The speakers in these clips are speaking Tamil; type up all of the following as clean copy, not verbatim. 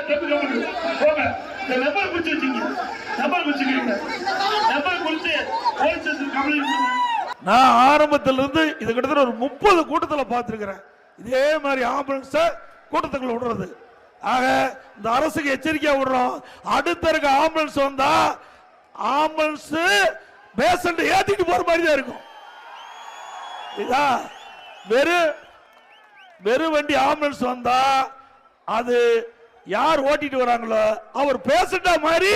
நம்பர் குறிச்சு வச்சுங்க, நம்பர் குறிச்சுக்கிறீங்க, நம்பர் குறிச்சு போலீஸ் ஸ்டேஷன் கம்ப்ளைண்ட். நான் ஆரம்பத்திலிருந்து இது கிட்டத்தட்ட ஒரு 30 கூட்டத்தில் பார்த்திருக்கிறேன். இதே மாதிரி ஆம்புலன்ஸ் கூட்டத்துக்குள்ள விடுறது. ஆக இந்த அரசுக்கு எச்சரிக்கையா விடுறோம். அடுத்த இருக்க ஆம்புலன்ஸ் வந்தா ஆம்புலன்ஸ் பேஷண்ட் ஏத்திட்டு போற மாதிரி தான் இருக்கும். வெறும் வண்டி ஆம்புலன்ஸ் வந்தா அது யார் ஓட்டிட்டு வராங்களோ அவர் பேஷண்டா மாதிரி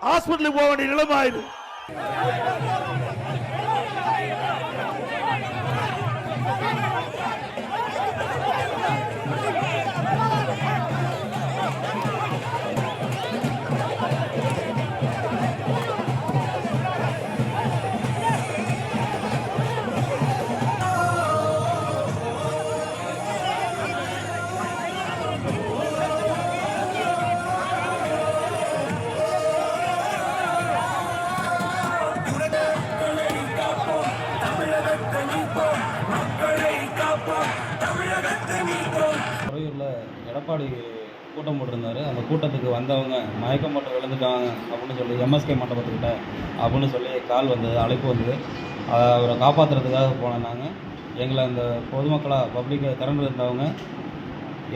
ஹாஸ்பிட்டலுக்கு போக வேண்டிய நிலைமை ஆயிடும். எடப்பாடி கூட்டம் போட்டிருந்தாரு. அந்த கூட்டத்துக்கு வந்தவங்க மயக்கம் போட்டு விழுந்துட்டாங்க அப்படின்னு சொல்லி எம்எஸ்கே மண்டபத்துக்கிட்ட அப்படின்னு சொல்லி கால் வந்தது, அழைப்பு வந்தது. அவரை காப்பாற்றுறதுக்காக போனாங்க. எங்களை அந்த பொதுமக்களாக பப்ளிக்காக திறந்து இருந்தவங்க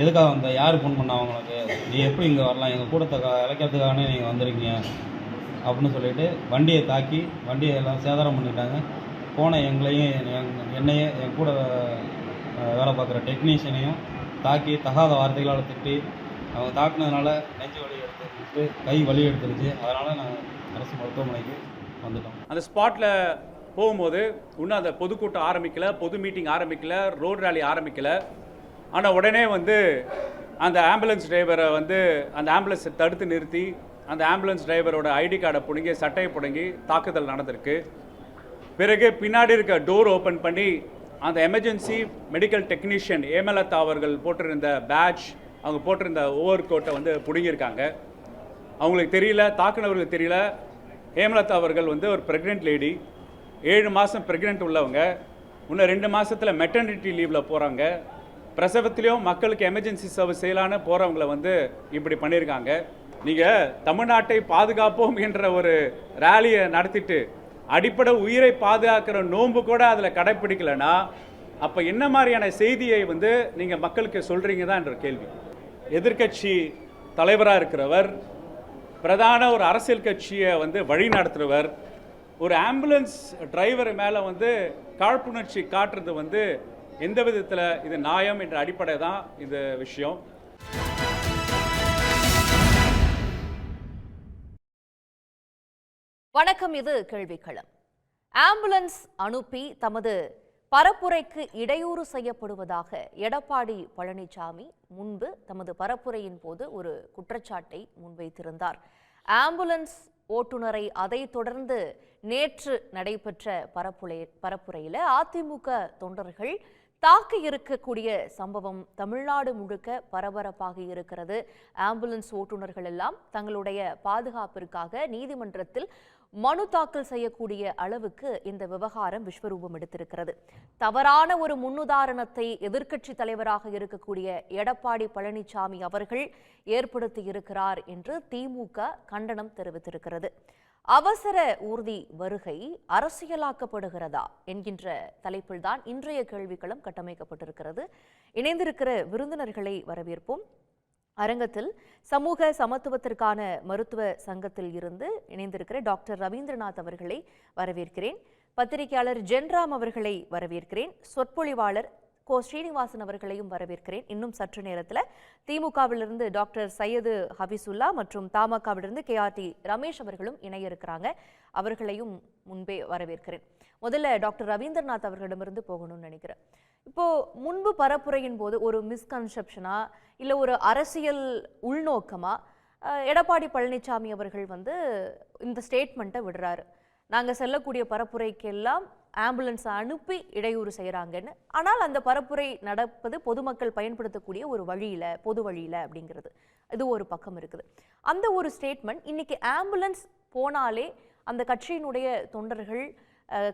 எதுக்காக வந்த, யார் ஃபோன் பண்ண அவங்களுக்கு, நீ எப்படி இங்கே வரலாம், எங்கள் கூட்டத்தை இழைக்கிறதுக்காகனே நீங்கள் வந்திருக்கீங்க அப்படின்னு சொல்லிட்டு வண்டியை தாக்கி வண்டியை எல்லாம் சேதாரம் பண்ணிட்டாங்க. போன எங்களையும் என்னையே என் கூட வேலை பார்க்குற டெக்னீஷியனையும் தாக்கி தகாத வார்த்தைகளால் திட்டி அவங்க தாக்குனதுனால நெஞ்சு வலி எடுத்துட்டு கை வலி எடுத்துருச்சு. அதனால் நாங்கள் அரசு மருத்துவமனைக்கு வந்துட்டோம். அந்த ஸ்பாட்டில் போகும்போது இன்னும் அந்த பொதுக்கூட்டம் ஆரம்பிக்கலை, பொது மீட்டிங் ஆரம்பிக்கலை, ரோடு ரேலி ஆரம்பிக்கலை. ஆனால் உடனே அந்த ஆம்புலன்ஸ் டிரைவரை அந்த ஆம்புலன்ஸை தடுத்து நிறுத்தி அந்த ஆம்புலன்ஸ் டிரைவரோட ஐடி கார்டை பிடுங்கி சட்டையை பிடுங்கி தாக்குதல் நடந்திருக்கு. பிறகு பின்னாடி இருக்க டோர் ஓப்பன் பண்ணி அந்த எமர்ஜென்சி மெடிக்கல் டெக்னீஷியன் ஏமலதா அவர்கள் போட்டிருந்த பேட்ச், அவங்க போட்டிருந்த ஓவர் கோட்டை பிடுங்கியிருக்காங்க. அவங்களுக்கு தெரியல, தாக்குனவர்களுக்கு தெரியல. ஹேமலதா அவர்கள் ஒரு ப்ரெக்னென்ட் லேடி, 7 மாதம் ப்ரெக்னென்ட் உள்ளவங்க. இன்னும் 2 மாதத்தில் மெட்டர்னிட்டி லீவில் போகிறாங்க. பிரசவத்திலையும் மக்களுக்கு எமர்ஜென்சி சர்வீஸ் செய்யலான்னு போகிறவங்கள இப்படி பண்ணியிருக்காங்க. நீங்கள் தமிழ்நாட்டை பாதுகாப்போம் என்ற ஒரு ரேலியை நடத்திட்டு அடிப்படை உயிரை பாதுகாக்கிற நோன்பு கூட அதில் கடைப்பிடிக்கலைன்னா அப்போ என்ன மாதிரியான செய்தியை நீங்கள் மக்களுக்கு சொல்கிறீங்க தான் என்ற கேள்வி. எதிர்கட்சி தலைவராக இருக்கிறவர், பிரதான ஒரு அரசியல் கட்சியை வழி நடத்துகிறவர், ஒரு ஆம்புலன்ஸ் டிரைவர் மேலே காழ்ப்புணர்ச்சி காட்டுறது எந்த விதத்தில் இது நியாயம் என்ற அடிப்படை தான் இந்த விஷயம். வணக்கம், இது கேள்விக்களம். ஆம்புலன்ஸ் அனுப்பி தமது பரப்புரைக்கு இடையூறு செய்யப்படுவதாக எடப்பாடி பழனிசாமி முன்பு தமது பரப்புரையின் போது ஒரு குற்றச்சாட்டை முன்வைத்திருந்தார். ஆம்புலன்ஸ் ஓட்டுநரை அதைத் தொடர்ந்து நேற்று நடைபெற்ற பரப்புரையில் அதிமுக தொண்டர்கள் தாக்கி இருக்கக்கூடிய சம்பவம் தமிழ்நாடு முழுக்க பரபரப்பாக இருக்கிறது. ஆம்புலன்ஸ் ஓட்டுநர்கள் எல்லாம் தங்களுடைய பாதுகாப்பிற்காக நீதிமன்றத்தில் மனு தாக்கல் செய்யக்கூடிய அளவுக்கு இந்த விவகாரம் விஸ்வரூபம் எடுத்திருக்கிறது. தவறான ஒரு முன்னுதாரணத்தை எதிர்க்கட்சி தலைவராக இருக்கக்கூடிய எடப்பாடி பழனிசாமி அவர்கள் ஏற்படுத்தி இருக்கிறார் என்று திமுக கண்டனம் தெரிவித்திருக்கிறது. அவசர ஊர்தி வருகை அரசியலாக்கப்படுகிறதா என்கின்ற தலைப்பில்தான் இன்றைய கேள்விக்களம் கட்டமைக்கப்பட்டிருக்கிறது. இணைந்திருக்கிற விருந்தினர்களை வரவேற்போம். அரங்கத்தில் சமூக சமத்துவத்திற்கான மருத்துவ சங்கத்தில் இருந்து இணைந்திருக்கிற டாக்டர் ரவீந்திரநாத் அவர்களை வரவேற்கிறேன். பத்திரிகையாளர் ஜென்ராம் அவர்களை வரவேற்கிறேன். சொற்பொழிவாளர் கோ ஸ்ரீனிவாசன் அவர்களையும் வரவேற்கிறேன். இன்னும் சற்று நேரத்தில் திமுகவிலிருந்து டாக்டர் சையது ஹபீசுல்லா மற்றும் தமாகவிலிருந்து KRT ரமேஷ் அவர்களும் இணைய இருக்கிறாங்க. அவர்களையும் முன்பே வரவேற்கிறேன். முதல்ல டாக்டர் ரவீந்திரநாத் அவர்களிடமிருந்து போகணும்னு நினைக்கிறேன். இப்போ முன்பு பரப்புரையின் போது ஒரு மிஸ்கன்செப்ஷனா இல்லை ஒரு அரசியல் உள்நோக்கமா எடப்பாடி பழனிசாமி அவர்கள் இந்த ஸ்டேட்மெண்ட்டை விடுறாரு. நாங்கள் செல்லக்கூடிய பரப்புரைக்கெல்லாம் ஆம்புலன்ஸை அனுப்பி இடையூறு செய்கிறாங்கன்னு. ஆனால் அந்த பரப்புரை நடப்பது பொதுமக்கள் பயன்படுத்தக்கூடிய ஒரு வழியில், பொது வழியில் அப்படிங்கிறது இது ஒரு பக்கம் இருக்குது. அந்த ஒரு ஸ்டேட்மெண்ட் இன்னைக்கு ஆம்புலன்ஸ் போனாலே அந்த கட்சியினுடைய தொண்டர்கள்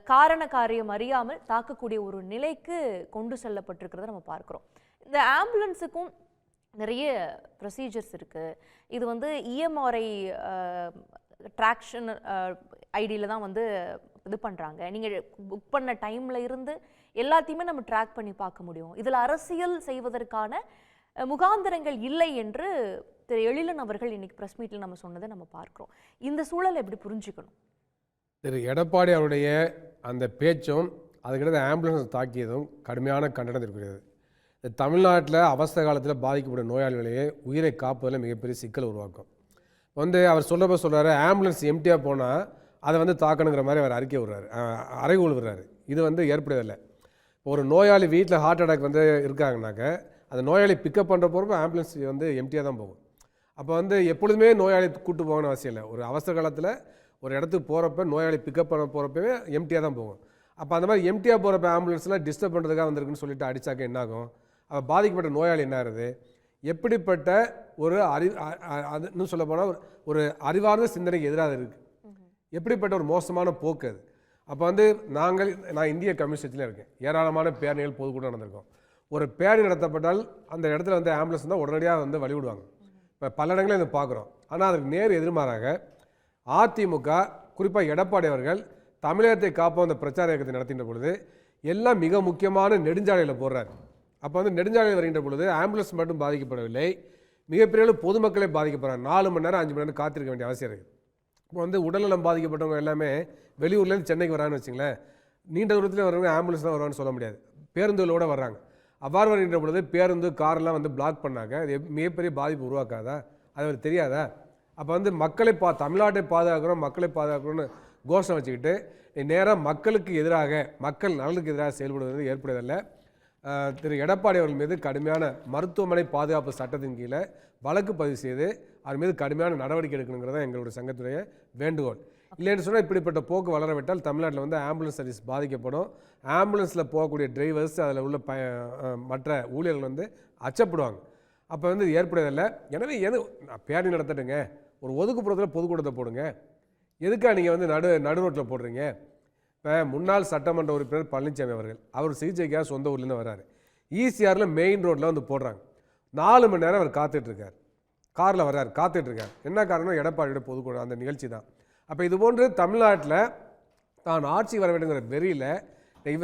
காரண காரியம் அறியாமல் தாக்கக்கூடிய ஒரு நிலைக்கு கொண்டு செல்லப்பட்டிருக்கிறத நம்ம பார்க்குறோம். இந்த ஆம்புலன்ஸுக்கும் நிறைய ப்ரொசீஜர்ஸ் இருக்குது. இது வந்து இஎம்ஆர்ஐ ட்ராக்ஷன் ஐடியில் தான் வந்து இது பண்ணுறாங்க. நீங்கள் புக் பண்ண டைமில் இருந்து எல்லாத்தையுமே நம்ம ட்ராக் பண்ணி பார்க்க முடியும். இதில் அரசியல் செய்வதற்கான முகாந்திரங்கள் இல்லை என்று திரு எழிலன் அவர்கள் இன்னைக்கு ப்ரெஸ் மீட்டில் நம்ம சொன்னதை நம்ம பார்க்குறோம். இந்த சூழலை எப்படி புரிஞ்சுக்கணும்? திரு எடப்பாடி அவருடைய அந்த பேச்சும் அதுக்கிட்ட ஆம்புலன்ஸ் தாக்கியதும் கடுமையான கண்டனத்திற்குரியது. தமிழ்நாட்டில் அவசர காலத்தில் பாதிக்கப்படும் நோயாளிகளையே உயிரை காப்பதில் மிகப்பெரிய சிக்கல் உருவாக்கும். அவர் சொல்கிறாரு ஆம்புலன்ஸ் எம்டியாக போனால் அதை வந்து தாக்கணுங்கிற மாதிரி அவர் அறிக்கை விடுறாரு, அறைகூல் விடுறாரு. இது வந்து ஏற்படுவதில்லை. ஒரு நோயாளி வீட்டில் ஹார்ட் அட்டாக் வந்து இருக்காங்கனாக்க அந்த நோயாளி பிக்கப் பண்ணுற போகிறப்ப ஆம்புலன்ஸ் வந்து எம்டியாக தான் போகும். அப்போ வந்து எப்பொழுதுமே நோயாளி கூப்பிட்டு போகணும்னு அவசியம் இல்லை. ஒரு அவசர காலத்தில் ஒரு இடத்துக்கு போகிறப்ப நோயாளி பிக்கப் பண்ண போகிறப்பவே எம்டியாக தான் போகும். அப்போ அந்த மாதிரி எம்டியாக போகிறப்ப ஆம்புலன்ஸ்லாம் டிஸ்டர்ப் பண்ணுறதுக்காக வந்திருக்குன்னு சொல்லிட்டு அடித்தாக்க என்னாகும்? அப்போ பாதிக்கப்பட்ட நோயாளி என்ன ஆகுது? எப்படிப்பட்ட ஒரு இன்னும் சொல்ல போனால் ஒரு அறிவார்ந்த சிந்தனைக்கு எதிராக இருக்குது. எப்படிப்பட்ட ஒரு மோசமான போக்கு அது. அப்போ வந்து நான் இந்திய கம்யூனிஸ்டில் இருக்கேன். ஏராளமான பேரணிகள் பொதுக்கூட்டம் நடந்திருக்கோம். ஒரு பேரணி நடத்தப்பட்டால் அந்த இடத்துல வந்து ஆம்புலன்ஸ் தான் உடனடியாக வந்து வழிவிடுவாங்க. இப்போ பல இடங்களில் இதை பார்க்குறோம். ஆனால் அதுக்கு நேர் எதிர்மாறாக அதிமுக குறிப்பாக எடப்பாடி அவர்கள் தமிழகத்தை காப்போம் அந்த பிரச்சார இயக்கத்தை நடத்தின்ற பொழுது எல்லாம் மிக முக்கியமான நெடுஞ்சாலையில் போடுறாரு. அப்போ வந்து நெடுஞ்சாலையில் வருகின்ற பொழுது ஆம்புலன்ஸ் மட்டும் பாதிக்கப்படவில்லை, மிகப்பெரிய அளவு பொதுமக்களே பாதிக்கப்படுறாங்க. 4 மணி நேரம் 5 மணி நேரம் காத்திருக்க வேண்டிய அவசியம் இருக்குது. இப்போ வந்து உடல்நலம் பாதிக்கப்பட்டவங்க எல்லாமே வெளியூர்லேருந்து சென்னைக்கு வரான்னு வச்சுங்களேன், நீண்ட தூரத்தில் வரவங்க ஆம்புலன்ஸ் தான் வருவான்னு சொல்ல முடியாது, பேருந்துகளோடு வர்றாங்க. அவ்வாறு வருகின்ற பொழுது பேருந்து காரெல்லாம் வந்து பிளாக் பண்ணாங்க, அது மிகப்பெரிய பாதிப்பு உருவாக்காதா? அது அவர் தெரியாதா? அப்போ வந்து தமிழ்நாட்டை பாதுகாக்கிறோம், மக்களை பாதுகாக்கிறோம்னு கோஷம் வச்சுக்கிட்டு நேராக மக்களுக்கு எதிராக, மக்கள் நலனுக்கு எதிராக செயல்படுவது ஏற்படுவதில்லை. திரு எடப்பாடி அவர்கள் மீது கடுமையான மருத்துவமனை பாதுகாப்பு சட்டத்தின் கீழே வழக்கு பதிவு செய்து அவர் மீது கடுமையான நடவடிக்கை எடுக்கணுங்கிறத எங்களுடைய சங்கத்துடைய வேண்டுகோள். இல்லைன்னு சொன்னால் இப்படிப்பட்ட போக்கு வளரவிட்டால் தமிழ்நாட்டில் வந்து ஆம்புலன்ஸ் சர்வீஸ் பாதிக்கப்படும். ஆம்புலன்ஸில் போகக்கூடிய டிரைவர்ஸ், அதில் உள்ள மற்ற ஊழியர்கள் வந்து அச்சப்படுவாங்க. அப்போ வந்து ஏற்படுவதில்லை. எனவே பேரணி நடத்தட்டுங்க, ஒரு ஒதுக்குப்புறத்தில் பொதுக்கூட்டத்தை போடுங்க. எதுக்காக நீங்கள் வந்து நடு ரோட்டில் போடுறீங்க? இப்போ முன்னாள் சட்டமன்ற உறுப்பினர் பழனிசாமி அவர் சிகிச்சைக்காக சொந்த ஊர்லேருந்து வர்றாரு. ஈசிஆரில் மெயின் ரோட்டில் வந்து போடுறாங்க. 4 மணி நேரம் அவர் காத்துட்ருக்கார், காரில் வர்றாரு, காத்துட்ருக்கார். என்ன காரணம்? எடப்பாடியோட பொதுக்கூட்டம் அந்த நிகழ்ச்சி தான். அப்போ இது போன்று தமிழ்நாட்டில் தான் ஆட்சி வர வேண்டுங்கிற வெறியில்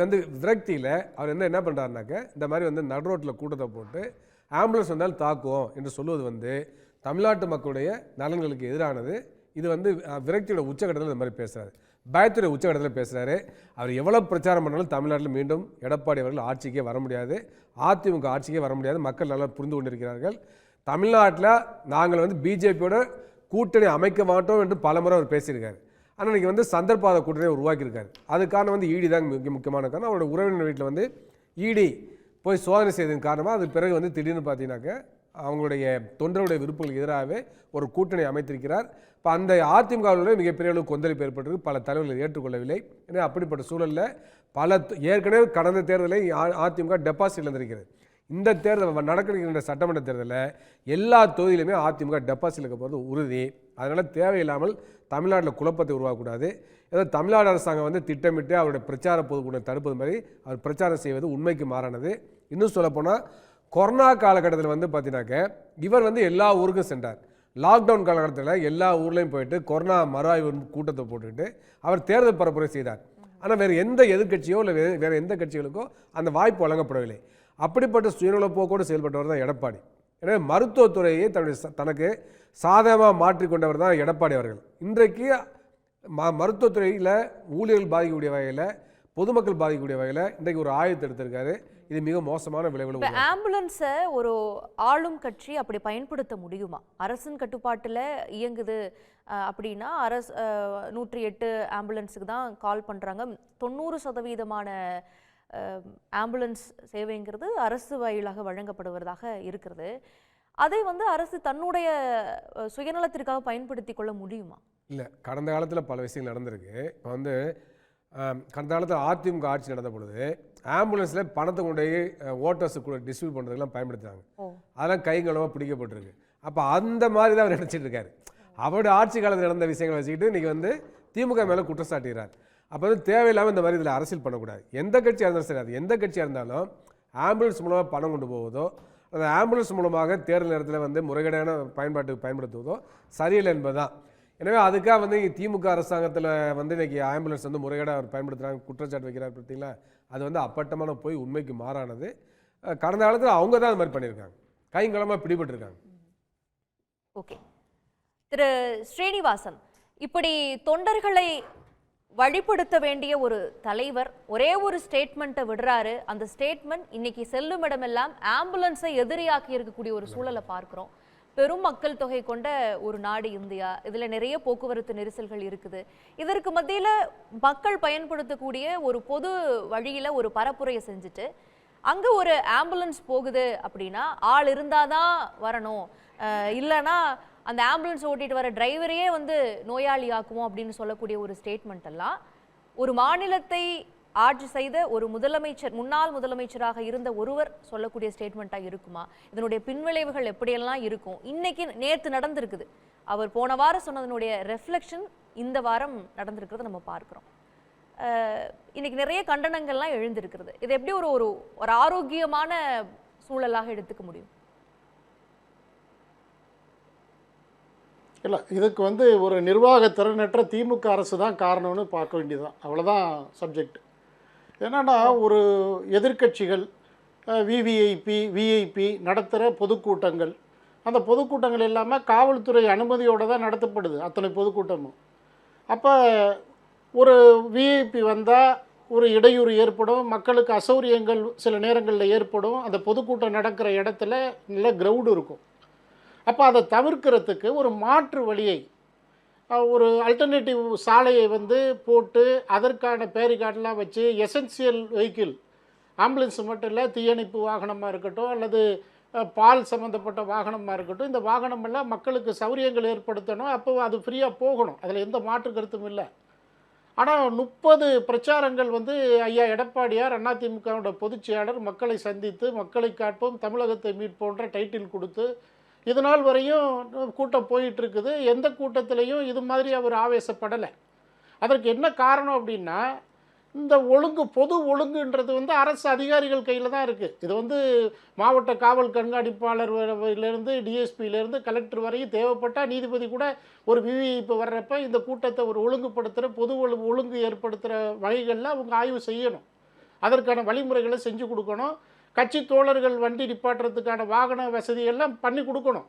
வந்து விரக்தியில் அவர் என்ன பண்ணுறாருனாக்க இந்த மாதிரி வந்து நடு ரோட்டில் கூட்டத்தை போட்டு ஆம்புலன்ஸ் வந்தால் தாக்குவோம் என்று சொல்லுவது வந்து தமிழ்நாட்டு மக்களுடைய நலன்களுக்கு எதிரானது. இது வந்து விரக்தியோட உச்சகட்டத்தில் இந்த மாதிரி பேசுகிறாரு, பயத்துடைய உச்சகட்டத்தில் பேசுகிறாரு. அவர் எவ்வளோ பிரச்சாரம் பண்ணாலும் தமிழ்நாட்டில் மீண்டும் எடப்பாடி அவர்கள் ஆட்சிக்கே வர முடியாது, அதிமுக ஆட்சிக்கே வர முடியாது. மக்கள் நல்லா புரிந்து கொண்டிருக்கிறார்கள். தமிழ்நாட்டில் நாங்கள் வந்து பிஜேபியோட கூட்டணி அமைக்க மாட்டோம் என்று பலமுறை அவர் பேசியிருக்காரு. ஆனால் இன்றைக்கி வந்து சந்தர்ப்பாத கூட்டணியை உருவாக்கியிருக்காரு. அதுக்கான வந்து ஈடி தான் முக்கியமான காரணம். அவரோட உறவினர் வீட்டில் வந்து ஈடி போய் சோதனை செய்ததன் காரணமாக அது பிறகு வந்து திடீர்னு பார்த்தீங்கன்னாக்க அவங்களுடைய தொண்டருடைய விருப்பங்களுக்கு எதிராகவே ஒரு கூட்டணி அமைத்திருக்கிறார். இப்போ அந்த அதிமுகவுடைய மிகப்பெரிய அளவு கொந்தளிப்பு ஏற்பட்டிருக்கு, பல தலைவர்கள் ஏற்றுக்கொள்ளவில்லை. ஏன்னா அப்படிப்பட்ட சூழலில் ஏற்கனவே கடந்த தேர்தலை அதிமுக டெபாசிட் இழந்திருக்கிறது. இந்த தேர்தல் நடக்கிற சட்டமன்ற தேர்தலில் எல்லா தொகுதியிலுமே அதிமுக டெபாசிட் இருக்க போகிறது உறுதி. அதனால் தேவையில்லாமல் தமிழ்நாட்டில் குழப்பத்தை உருவாக்கக்கூடாது. ஏதோ தமிழ்நாடு அரசாங்கம் வந்து திட்டமிட்டு அவருடைய பிரச்சார பொதுக்கூட்டம் தடுப்பது மாதிரி அவர் பிரச்சாரம் செய்வது உண்மைக்கு மாறானது. இன்னும் சொல்லப்போனால் கொரோனா காலகட்டத்தில் வந்து பார்த்தீங்கன்னாக்க இவர் வந்து எல்லா ஊருக்கும் சென்றார். லாக்டவுன் காலகட்டத்தில் எல்லா ஊர்லேயும் போயிட்டு கொரோனா மறு ஆய்வு கூட்டத்தை போட்டுக்கிட்டு அவர் தேர்தல் பரப்புரை செய்தார். ஆனால் வேறு எந்த எதிர்கட்சியோ இல்லை வேறு எந்த கட்சிகளுக்கோ அந்த வாய்ப்பு வழங்கப்படவில்லை. அப்படிப்பட்ட சுயநல போக்கோடு செயல்பட்டவர் தான் எடப்பாடி. எனவே மருத்துவத்துறையை தனக்கு சாதகமாக மாற்றிக்கொண்டவர் தான் எடப்பாடி அவர்கள். இன்றைக்கு மருத்துவத்துறையில் ஊழியர்கள் பாதிக்கக்கூடிய வகையில், பொதுமக்கள் பாதிக்கக்கூடிய வகையில் இன்றைக்கு ஒரு ஆயத்தை எடுத்திருக்காரு. இது மிக மோசமான விளைவுகள். ஆம்புலன்ஸை ஒரு ஆளும் கட்சி அப்படி பயன்படுத்த முடியுமா? அரசின் கட்டுப்பாட்டில் இயங்குது அப்படின்னா 108 ஆம்புலன்ஸுக்கு தான் கால் பண்ணுறாங்க. 90% ஆம்புலன்ஸ் சேவைங்கிறது அரசு வாயிலாக வழங்கப்படுவதாக இருக்கிறது. அதை வந்து அரசு தன்னுடைய சுயநலத்திற்காக பயன்படுத்தி கொள்ள முடியுமா? இல்லை, கடந்த காலத்தில் பல விஷயங்கள் நடந்திருக்கு. இப்போ வந்து கடந்த காலத்தில் அதிமுக ஆட்சி நடந்த பொழுது ஆம்புலன்ஸில் பணத்தை கொண்டு ஓட்டர்ஸுக்கு டிஸ்ட்ரிபியூட் பண்ணுறதுக்கெல்லாம் பயன்படுத்துகிறாங்க. அதெல்லாம் கைங்களமாக பிடிக்கப்பட்டிருக்கு. அப்போ அந்த மாதிரி தான் அவர் நினச்சிட்டு இருக்காரு. அவருடைய ஆட்சி காலத்தில் நடந்த விஷயங்களை வச்சுக்கிட்டு இன்றைக்கி வந்து திமுக மேலே குற்றச்சாட்டுகிறார். அப்போ வந்து தேவையில்லாமல் இந்த மாதிரி இதில் அரசியல் பண்ணக்கூடாது. எந்த கட்சியாக இருந்தாலும் சரி, அது எந்த கட்சியாக இருந்தாலும் ஆம்புலன்ஸ் மூலமாக பணம் கொண்டு போவதோ அந்த ஆம்புலன்ஸ் மூலமாக தேர்தல் நேரத்தில் வந்து முறைகேடான பயன்பாட்டுக்கு பயன்படுத்துவதோ சரியில்லை என்பதுதான். எனவே அதுக்காக வந்து திமுக அரசாங்கத்தில் வந்து இன்னைக்கு ஆம்புலன்ஸ் வந்து முறைகேடாக பயன்படுத்துகிறாங்க குற்றச்சாட்டு வைக்கிறார் பார்த்தீங்களா, அது வந்து அப்பட்டமான போய் உண்மைக்கு மாறானது. கடந்த காலத்தில் அவங்க தான் அது மாதிரி பண்ணியிருக்காங்க, கைங்கலமாக பிடிபட்டிருக்காங்க. ஓகே திரு ஸ்ரீனிவாசன், இப்படி தொண்டர்களை வழிபடுத்த வேண்டிய ஒரு தலைவர் ஒரே ஒரு ஸ்டேட்மெண்ட்டை விடுறாரு. அந்த ஸ்டேட்மெண்ட் இன்னைக்கு செல்லும் இடமெல்லாம் ஆம்புலன்ஸை எதிரியாக்கி இருக்கக்கூடிய ஒரு சூழலை பார்க்கிறோம். பெரும் மக்கள் தொகை கொண்ட ஒரு நாடு இந்தியா, இதுல நிறைய போக்குவரத்து நெரிசல்கள் இருக்குது. இதற்கு மத்தியில மக்கள் பயன்படுத்தக்கூடிய ஒரு பொது வழியில ஒரு பரப்புரையை செஞ்சுட்டு அங்க ஒரு ஆம்புலன்ஸ் போகுது அப்படின்னா ஆள் இருந்தாதான் வரணும், இல்லைன்னா அந்த ஆம்புலன்ஸ் ஓட்டிட்டு வர டிரைவரையே வந்து நோயாளி ஆக்குவோம் அப்படின்னு சொல்லக்கூடிய ஒரு ஸ்டேட்மெண்ட் எல்லாம் ஒரு மாநிலத்தை ஆட்சி செய்த ஒரு முதலமைச்சர், முன்னாள் முதலமைச்சராக இருந்த ஒருவர் சொல்லக்கூடிய ஸ்டேட்மெண்ட்டாக இருக்குமா? இதனுடைய பின்விளைவுகள் எப்படியெல்லாம் இருக்கும்? இன்னைக்கு நேற்று நடந்திருக்குது, அவர் போன வாரம் சொன்னதனுடைய ரெஃப்ளெக்ஷன் இந்த வாரம் நடந்திருக்கிறத நம்ம பார்க்குறோம். இன்னைக்கு நிறைய கண்டனங்கள்லாம் எழுந்திருக்கிறது. இது எப்படி ஒரு ஒரு ஆரோக்கியமான சூழலாக எடுத்துக்க முடியும்? இல்லை, இதுக்கு வந்து ஒரு நிர்வாக திறனற்ற திமுக அரசு தான் காரணம்னு பார்க்க வேண்டியதுதான், அவ்வளோதான் சப்ஜெக்ட். என்னன்னா ஒரு எதிர்க்கட்சிகள் விவிஐபி நடத்துகிற பொதுக்கூட்டங்கள், அந்த பொதுக்கூட்டங்கள் இல்லாமல் காவல்துறை அனுமதியோடு தான் நடத்தப்படுது அத்தனை பொதுக்கூட்டமும். அப்போ ஒரு விஐபி வந்தால் ஒரு இடையூறு ஏற்படும், மக்களுக்கு அசௌரியங்கள் சில நேரங்களில் ஏற்படும். அந்த பொதுக்கூட்டம் நடக்கிற இடத்துல நல்ல கிரவுண்டு இருக்கும். அப்போ அதை தவிர்க்கிறதுக்கு ஒரு மாற்று வழியை, ஒரு அல்டர்னேட்டிவ் சாலையை வந்து போட்டு அதற்கான பேரிகார்டெலாம் வச்சு எசென்சியல் வெஹிக்கிள், ஆம்புலன்ஸ் மட்டும் இல்லை, தீயணைப்பு வாகனமாக இருக்கட்டும் அல்லது பால் சம்மந்தப்பட்ட வாகனமாக இருக்கட்டும், இந்த வாகனமெல்லாம் மக்களுக்கு சௌரியங்கள் ஏற்படுத்தணும். அப்போ அது ஃப்ரீயாக போகணும், அதில் எந்த மாற்று கருத்தும் இல்லை. ஆனால் 30 பிரச்சாரங்கள் வந்து ஐயா எடப்பாடியார் அதிமுகவோட பொதுச் செயலாளர் மக்களை சந்தித்து மக்களை காட்போம் தமிழகத்தை மீட்போன்ற டைட்டில் கொடுத்து இதனால் வரையும் கூட்டம் போயிட்டுருக்குது. எந்த கூட்டத்திலையும் இது மாதிரி அவர் ஆவேசப்படலை. அதற்கு என்ன காரணம் அப்படின்னா, இந்த ஒழுங்கு, பொது ஒழுங்குன்றது வந்து அரசு அதிகாரிகள் கையில் தான் இருக்குது. இது வந்து மாவட்ட காவல் கண்காணிப்பாளர்லேருந்து டிஎஸ்பியிலேருந்து கலெக்டர் வரையும் தேவைப்பட்டால் நீதிபதி கூட ஒரு விவிஐபி வர்றப்ப இந்த கூட்டத்தை ஒரு ஒழுங்குபடுத்துகிற பொது ஒழுங்கு ஏற்படுத்துகிற வகைகளில் அவங்க ஆய்வு செய்யணும். அதற்கான வழிமுறைகளை செஞ்சு கொடுக்கணும். கட்சி தோழர்கள் வண்டி நிப்பாட்டுறதுக்கான வாகன வசதியெல்லாம் பண்ணி கொடுக்கணும்.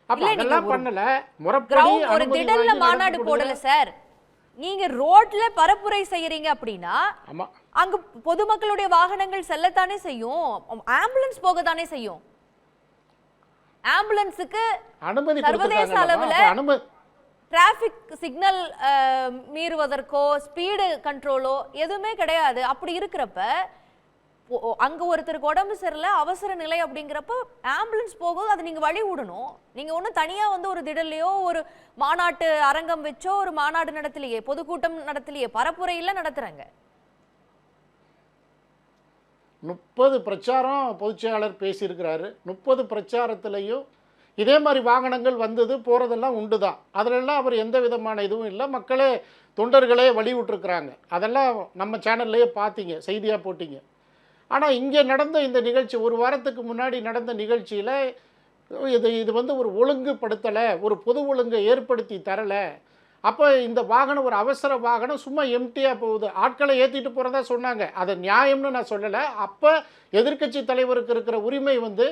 அப்போ அதெல்லாம் பண்ணல, முறைப்படி ஒரு திடல்ல மாநாடு போடல சார். நீங்க ரோட்ல பரப்புரை செய்யறீங்க அப்படின்னா அங்க பொதுமக்களுடைய வாகனங்கள் செல்லத்தானே செய்யும், ஆம்புலன்ஸ் போகத்தானே செய்யும். ஆம்புலன்ஸுக்கு அனுமதி சர்வதேச அளவுல டிராபிக் சிக்னல் மீறுவதற்கோ ஸ்பீடு கண்ட்ரோலோ எதுவுமே கிடையாது. அப்படி இருக்கிறப்ப அங்க ஒருத்தருக்கு உடம்பு சரியில்லை, அவசர நிலை அப்படிங்கிறப்ப ஆம்புலன்ஸ் போகும், அது நீங்க வழி விடணும். நீங்க ஒன்றும் தனியா வந்து ஒரு திடல்லையோ ஒரு மாநாட்டு அரங்கம் வச்சோ ஒரு மாநாடு நடத்தலையே, பொதுக்கூட்டம் நடத்தலையே, பரப்புரையில நடத்துறாங்க. 30 பிரச்சாரம் பொதுச்செயலாளர் பேசியிருக்கிறாரு. 30 பிரச்சாரத்திலையும் இதே மாதிரி வாகனங்கள் வந்தது போகிறதெல்லாம் உண்டு தான். அதிலெல்லாம் அவர் எந்த விதமான இதுவும் இல்லை, மக்களே தொண்டர்களே வழிவிட்டுருக்குறாங்க. அதெல்லாம் நம்ம சேனல்லையே பார்த்தீங்க, செய்தியாக போட்டிங்க. ஆனால் இங்கே நடந்த இந்த நிகழ்ச்சி, ஒரு வாரத்துக்கு முன்னாடி நடந்த நிகழ்ச்சியில் இது வந்து ஒரு ஒழுங்குபடுத்தலை, ஒரு பொது ஒழுங்கை ஏற்படுத்தி தரலை. அப்போ இந்த வாகனம் ஒரு அவசர வாகனம் சும்மா எம்டியாக போகுது, ஆட்களை ஏற்றிட்டு போகிறதா சொன்னாங்க. அது நியாயம்னு நான் சொல்லலை. அப்போ எதிர்க்கட்சி தலைவருக்கு இருக்கிற உரிமை வந்து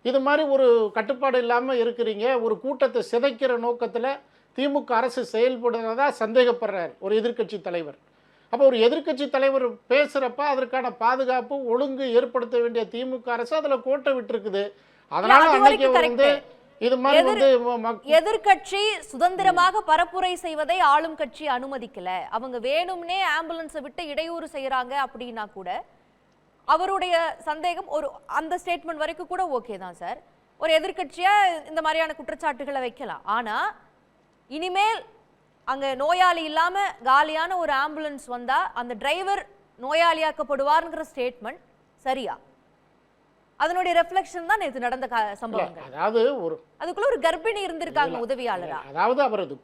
இது மாதிரி ஒரு கட்டுப்பாடு இல்லாமல் இருக்கிறீங்க, ஒரு கூட்டத்தை சிதைக்கிற நோக்கத்தில் திமுக அரசு செயல்படுறதா சந்தேகப்படுறார் ஒரு எதிர்க்கட்சி தலைவர். அப்போ ஒரு எதிர்க்கட்சி தலைவர் பேசுகிறப்ப அதற்கான பாதுகாப்பு ஒழுங்கு ஏற்படுத்த வேண்டிய திமுக அரசு அதில் கோட்டை விட்டுருக்குது. அதனால அன்னைக்கு வந்து இது மாதிரி வந்து எதிர்க்கட்சி சுதந்திரமாக பரப்புரை செய்வதை ஆளும் கட்சி அனுமதிக்கல, அவங்க வேணும்னே ஆம்புலன்ஸை விட்டு இடையூறு செய்யறாங்க அப்படின்னா கூட அவருடைய சந்தேகம் ஒரு அந்த ஸ்டேட்மெண்ட் வரைக்கும் கூட ஓகே தான் சார். ஒரு எதிர்க்கட்சியா இந்த மாதிரியான குற்றச்சாட்டுகளை வைக்கலாம். ஆனா இனிமேல் அங்க நோயாளி இல்லாம காலியான ஒரு ஆம்புலன்ஸ் வந்தா அந்த டிரைவர் நோயாளியாக்கப்படுவார்ங்கிற ஸ்டேட்மெண்ட் சரியா? அதனுடைய ரெஃப்ளெக்ஷன் தான் நேற்று நடந்த சம்பவங்கள். அதாவது ஒரு அதுக்குள்ள ஒரு கர்ப்பிணி இருந்திருக்காங்க உதவியாளரா. அதாவது அவர் அது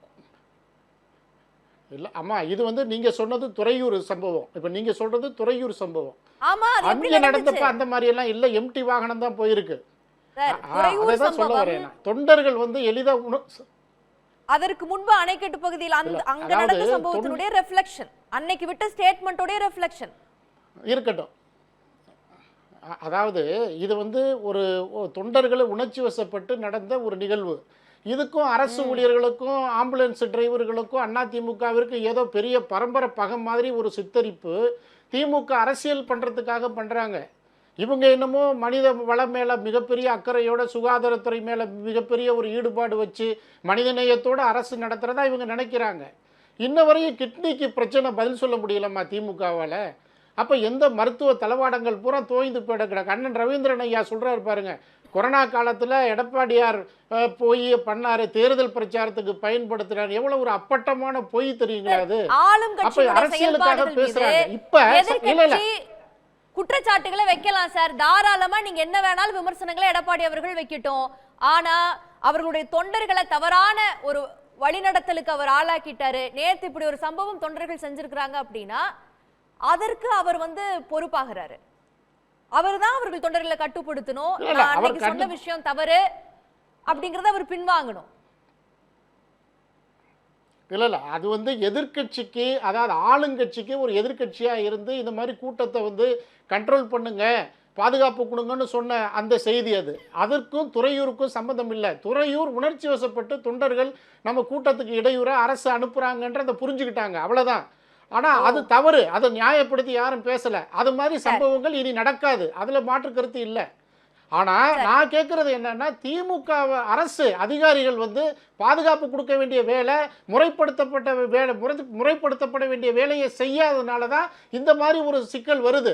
இல்ல அம்மா, இது வந்து நீங்க சொன்னது துறையூர் சம்பவம், இப்ப நீங்க சொல்றது துறையூர் சம்பவம். ஆமா, அது எப்படி நடந்தப்ப அந்த மாதிரி எல்லாம் இல்ல, எம்டி வாகனம் தான் போயிருக்கு. சார், துறையூர் அதைதான் சொல்ல சம்பவம் வரேன் நான். தொண்டர்கள் வந்து எளிதா அதற்கு முன்பு அணைக்கட்டு பகுதியில் அங்க அதாவது நடந்த சம்பவத்தினுடைய ரெஃப்ளெக்ஷன், அன்னைக்கு விட்ட ஸ்டேட்மெண்டோட ரெஃப்ளெக்ஷன் இருக்கட்டும். அதாவது இது வந்து ஒரு தொண்டர்களை உணர்ச்சி வசப்பட்டு நடந்த ஒரு நிகழ்வு. இதுக்கும் அரசு ஊழியர்களுக்கும் ஆம்புலன்ஸ் டிரைவர்களுக்கும் அதிமுகவிற்கு ஏதோ பெரிய பரம்பரை பகை மாதிரி ஒரு சித்தரிப்பு திமுக அரசியல் பண்ணுறதுக்காக பண்ணுறாங்க. இவங்க என்னமோ மனித வளம் மேலே மிகப்பெரிய அக்கறையோட, சுகாதாரத்துறை மேலே மிகப்பெரிய ஒரு ஈடுபாடு வச்சு மனிதநேயத்தோடு அரசு நடத்துகிறதா இவங்க நினைக்கிறாங்க. இன்ன வரையும் கிட்னிக்கு பிரச்சனை பதில் சொல்ல முடியலம்மா திமுகவால். அப்போ எந்த மருத்துவ தளவாடங்கள் பூரா தோய்ந்து போயிட கிடக்கு. அண்ணன் ரவீந்திரன் ஐயா சொல்கிறாரு பாருங்க, கொரோனா காலத்தில் எடப்பாடியார் போய் பண்ணாரு, தேர்தல் பிரச்சாரத்துக்கு பயன்படுத்துறாரு. எவ்வளவு ஒரு அப்பட்டமான பொய் தெரியுங்களா அது? ஆளும் அப்ப கட்சியோட அரசியலுக்காக செயல்பாடுகள் பேசுறாங்க. மீது இப்ப இல்ல எதிர்க்கட்சி குற்றச்சாட்டுகளை வைக்கலாம் சார், தாராளமா நீங்க என்ன வேணாலும் விமர்சனங்களை எடப்பாடி அவர்கள் வைக்கட்டும். ஆனா அவர்களுடைய தொண்டர்களை தவறான ஒரு வழிநடத்தலுக்கு அவர் ஆளாக்கிட்டாரு, நேத்து இப்படி ஒரு சம்பவம் தொண்டர்கள் செஞ்சிருக்கிறாங்க அப்படின்னா அதற்கு அவர் வந்து பொறுப்பாகிறாரு. அவர்தான் அவர்கள் தொண்டர்களை கட்டுப்படுத்தணும். நான் அன்னைக்கு சொன்ன விஷயம் தவறு அப்படிங்கறத அவர் பின்வாங்கணும். இல்ல அது வந்து எதிர்க்கட்சிக்கு, அதாவது ஆளுங்கட்சிக்கு ஒரு எதிர்க்கட்சியா இருந்து இந்த மாதிரி கூட்டத்தை வந்து கண்ட்ரோல் பண்ணுங்க, பாதுகாப்பு கொடுங்கன்னு சொன்ன அந்த செய்தி அது. அதற்கும் துறையூருக்கும் சம்பந்தம் இல்லை. துறையூர் உணர்ச்சி வசப்பட்டு தொண்டர்கள் நம்ம கூட்டத்துக்கு இடையூற அரசு அனுப்புறாங்கன்றத புரிஞ்சுக்கிட்டாங்க, அவ்வளவுதான். ஆனா அது தவறு, அதை நியாயப்படுத்தி யாரும் பேசல. அது மாதிரி சம்பவங்கள் இனி நடக்காது, அதுல மாற்று கருத்து இல்லை. ஆனா நான் கேட்கறது என்னன்னா, திமுக அரசு அதிகாரிகள் வந்து பாதுகாப்பு கொடுக்க வேண்டிய வேலை, முறைப்படுத்தப்பட வேண்டிய வேலையை செய்யாததுனால தான் இந்த மாதிரி ஒரு சிக்கல் வருது.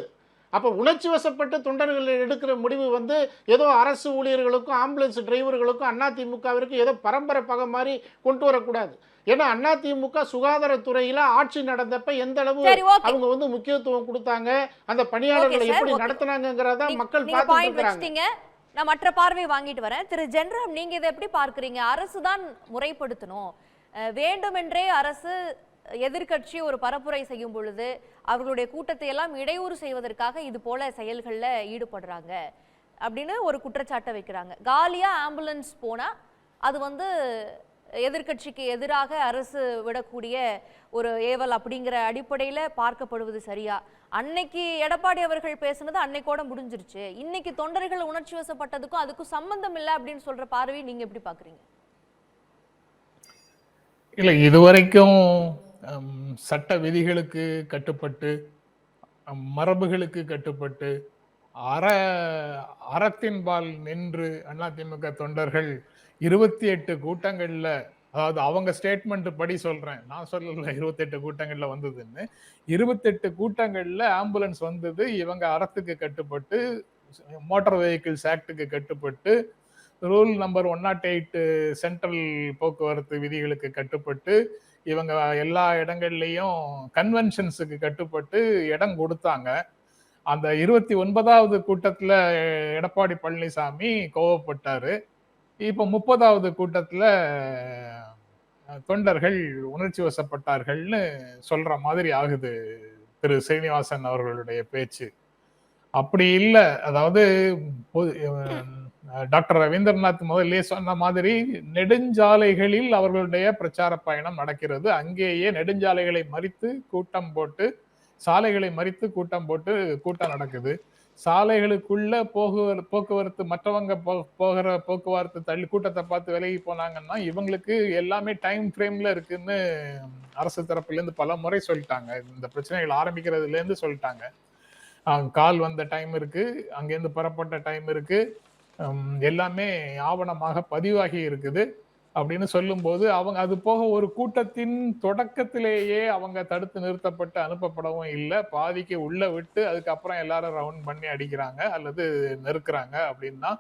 அப்போ உணர்ச்சி வசப்பட்டு தொண்டர்கள் எடுக்கிற முடிவு வந்து ஏதோ அரசு ஊழியர்களுக்கும் ஆம்புலன்ஸ் டிரைவர்களுக்கும் அதிமுகவிற்கு ஏதோ பரம்பரை பகை மாதிரி கொண்டு வரக்கூடாது. ஏன்னா அதிமுக சுகாதாரத்துறையில ஆட்சி நடந்தப்ப எந்த அளவு அவங்க வந்து முக்கியத்துவம் கொடுத்தாங்க, அந்த பணியாளர்களை எப்படி நடத்தினாங்கிறத மக்கள் பார்த்துட்டு. நான் மற்ற பார்வை வாங்கிட்டு வரேன். திரு ஜென்ராம், நீங்க இதை எப்படி பார்க்கறீங்க? அரசு தான் முறைப்படுத்தணும், வேண்டுமென்றே அரசு எதிர்க்கட்சி ஒரு பரப்புரை செய்யும் பொழுது அவர்களுடைய கூட்டத்தை எல்லாம் இடையூறு செய்வதற்காக இது போல செயல்களில் ஈடுபடுறாங்க அப்படின்னு ஒரு குற்றச்சாட்டை வைக்கிறாங்க. காலியா ஆம்புலன்ஸ் போனா அது வந்து எதிர்க்கட்சிக்கு எதிராக அரசு விடக்கூடிய ஒரு ஏவல் அப்படிங்கிற அடிப்படையில் பார்க்கப்படுவது சரியா? அன்னைக்கு எடப்பாடி அவர்கள் பேசுனது அன்னைக்கோட முடிஞ்சிருச்சு, இன்னைக்கு தொண்டர்கள் உணர்ச்சி வசப்பட்டதுக்கும் அதுக்கும் சம்பந்தம் இல்லை அப்படின்னு சொல்ற பார்வை நீங்க எப்படி பாக்குறீங்க? இல்லை, இதுவரைக்கும் சட்ட விதிகளுக்கு கட்டுப்பட்டு, மரபுகளுக்கு கட்டுப்பட்டு, அறத்தின்பால் நின்று அதிமுக தொண்டர்கள் 28 கூட்டங்கள்ல, அதாவது அவங்க ஸ்டேட்மெண்ட் படி சொல்றேன், நான் சொல்லல 28 கூட்டங்கள்ல வந்ததுன்னு. 28 கூட்டங்கள்ல ஆம்புலன்ஸ் வந்தது இவங்க அறத்துக்கு கட்டுப்பட்டு, மோட்டார் வெஹிக்கிள்ஸ் ஆக்டுக்கு கட்டுப்பட்டு, ரூல் நம்பர் 108 சென்ட்ரல் போக்குவரத்து விதிகளுக்கு கட்டுப்பட்டு, இவங்க எல்லா இடங்கள்லையும் கன்வென்ஷன்ஸுக்கு கட்டுப்பட்டு இடம் கொடுத்தாங்க. அந்த 29வது கூட்டத்துல எடப்பாடி பழனிசாமி கோவப்பட்டாரு. இப்போ 30வது கூட்டத்துல தொண்டர்கள் உணர்ச்சி வசப்பட்டார்கள்னு சொல்ற மாதிரி ஆகுது திரு சீனிவாசன் அவர்களுடைய பேச்சு. அப்படி இல்லை. அதாவது டாக்டர் ரவீந்திரநாத் முதல்ல சொன்ன மாதிரி நெடுஞ்சாலைகளில் அவர்களுடைய பிரச்சார பயணம் நடக்கிறது. அங்கேயே நெடுஞ்சாலைகளை மறித்து கூட்டம் போட்டு, சாலைகளை மறித்து கூட்டம் போட்டு கூட்டம் நடக்குது. சாலைகளுக்குள்ள போக்குவரத்து மற்றவங்க போகிற போக்குவரத்து தள்ளி கூட்டத்தை பார்த்து விலகி போனாங்கன்னா இவங்களுக்கு எல்லாமே டைம் ஃப்ரேம்ல இருக்குன்னு அரசு தரப்புல இருந்து பல முறை சொல்லிட்டாங்க. இந்த பிரச்சனைகள் ஆரம்பிக்கிறதுல இருந்து சொல்லிட்டாங்க. கால் வந்த டைம் இருக்கு, அங்கேருந்து புறப்பட்ட டைம் இருக்கு, எல்லாமே ஆவணமாக பதிவாகி இருக்குது அப்படின்னு சொல்லும்போது அவங்க அது போக ஒரு கூட்டத்தின் தொடக்கத்திலேயே அவங்க தடுத்து நிறுத்தப்பட்டு அனுப்பப்படவும் இல்லை. பாதிக்கு உள்ள விட்டு அதுக்கப்புறம் எல்லாரும் ரவுண்ட் பண்ணி அடிக்கிறாங்க அல்லது நெருக்குறாங்க. அப்படின்னா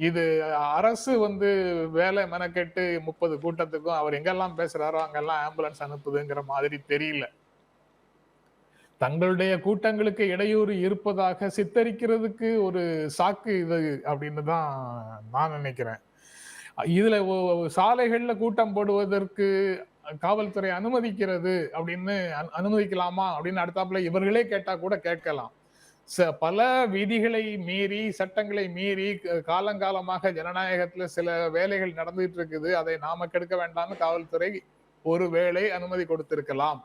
இது அரசு வந்து வேலை மெனக்கெட்டு 30 கூட்டத்துக்கும் அவர் எங்கெல்லாம் பேசுறாரோ அங்கெல்லாம் ஆம்புலன்ஸ் அனுப்புதுங்கிற மாதிரி தெரியல. தங்களுடைய கூட்டங்களுக்கு இடையூறு இருப்பதாக சித்தரிக்கிறதுக்கு ஒரு சாக்கு இது அப்படின்னு தான் நான் நினைக்கிறேன். இதுல சாலைகள்ல கூட்டம் போடுவதற்கு காவல்துறை அனுமதிக்கிறது அப்படின்னு அனுமதிக்கலாமா அப்படின்னு அடுத்தாப்புல இவர்களே கேட்டா கூட கேட்கலாம். பல விதிகளை மீறி, சட்டங்களை மீறி காலங்காலமாக ஜனநாயகத்துல சில வேலைகள் நடந்துட்டு இருக்குது. அதை நாம கெடுக்க வேண்டாம்னு காவல்துறை ஒருவேளை அனுமதி கொடுத்திருக்கலாம்.